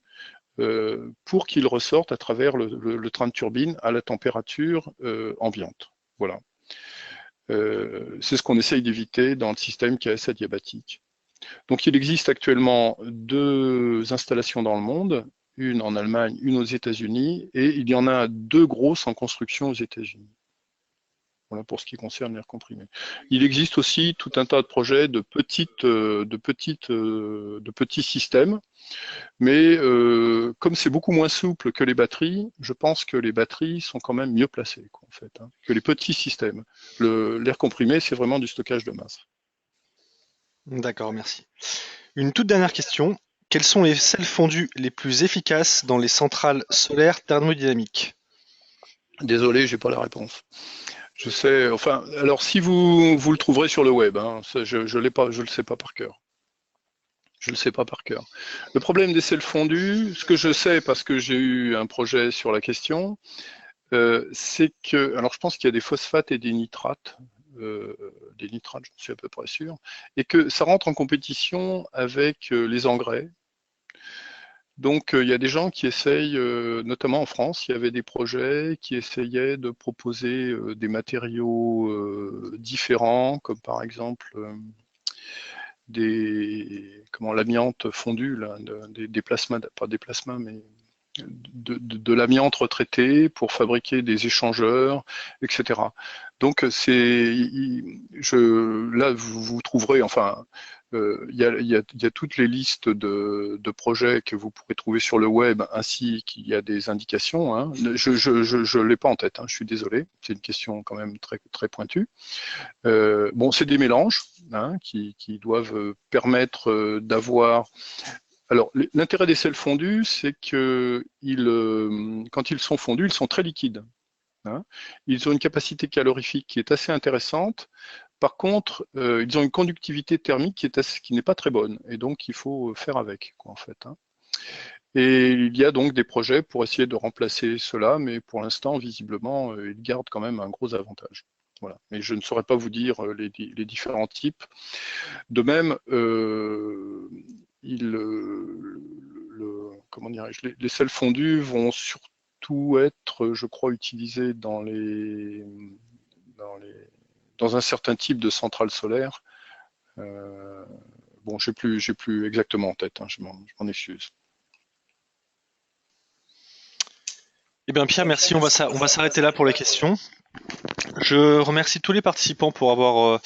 pour qu'il ressorte à travers le train de turbine à la température ambiante. Voilà. C'est ce qu'on essaye d'éviter dans le système KS adiabatique. Donc il existe actuellement 2 installations dans le monde, une en Allemagne, une aux États-Unis, et il y en a 2 grosses en construction aux États-Unis. Voilà pour ce qui concerne l'air comprimé. Il existe aussi tout un tas de projets de petits systèmes, mais comme c'est beaucoup moins souple que les batteries, je pense que les batteries sont quand même mieux placées en fait, hein, que les petits systèmes. L'air comprimé, c'est vraiment du stockage de masse. D'accord, merci. Une toute dernière question. Quels sont les sels fondus les plus efficaces dans les centrales solaires thermodynamiques? Désolé, j'ai pas la réponse. Je sais, enfin, alors si vous le trouverez sur le web, hein, ça, je l'ai pas, je le sais pas par cœur. Je le sais pas par cœur. Le problème des sels fondus, ce que je sais parce que j'ai eu un projet sur la question, c'est que, alors je pense qu'il y a des phosphates et des nitrates, je suis à peu près sûr, et que ça rentre en compétition avec les engrais. Donc, il y a des gens qui essayent, notamment en France, il y avait des projets qui essayaient de proposer des matériaux différents, comme par exemple l'amiante fondue, là, des plasmas, pas des plasmas, mais de l'amiante retraité pour fabriquer des échangeurs, etc. Donc là vous trouverez, enfin, il y a toutes les listes de projets que vous pourrez trouver sur le web, ainsi qu'il y a des indications. Hein. Je l'ai pas en tête, hein, je suis désolé, c'est une question quand même très très pointue. Bon, c'est des mélanges hein, qui doivent permettre d'avoir. Alors, l'intérêt des sels fondus, c'est que quand ils sont fondus, ils sont très liquides. Hein. Ils ont une capacité calorifique qui est assez intéressante. Par contre, ils ont une conductivité thermique qui n'est pas très bonne. Et donc, il faut faire avec, quoi, en fait. Hein. Et il y a donc des projets pour essayer de remplacer cela, mais pour l'instant, visiblement, ils gardent quand même un gros avantage. Voilà. Mais je ne saurais pas vous dire les différents types. De même, comment dirais-je, les sels fondus vont surtout être, je crois, utilisés dans un certain type de centrale solaire. Bon, j'ai plus exactement en tête, hein, je m'en excuse. Eh bien Pierre, merci. On va s'arrêter là pour les questions. Je remercie tous les participants pour avoir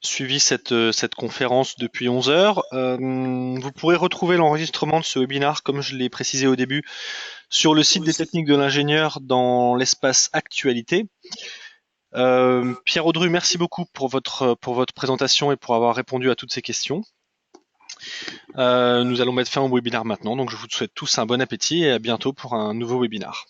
suivi cette conférence depuis 11 heures. Vous pourrez retrouver l'enregistrement de ce webinaire, comme je l'ai précisé au début, sur le site des techniques de l'ingénieur dans l'espace actualité. Pierre Audru, merci beaucoup pour votre présentation et pour avoir répondu à toutes ces questions. Nous allons mettre fin au webinaire maintenant, donc je vous souhaite tous un bon appétit et à bientôt pour un nouveau webinaire.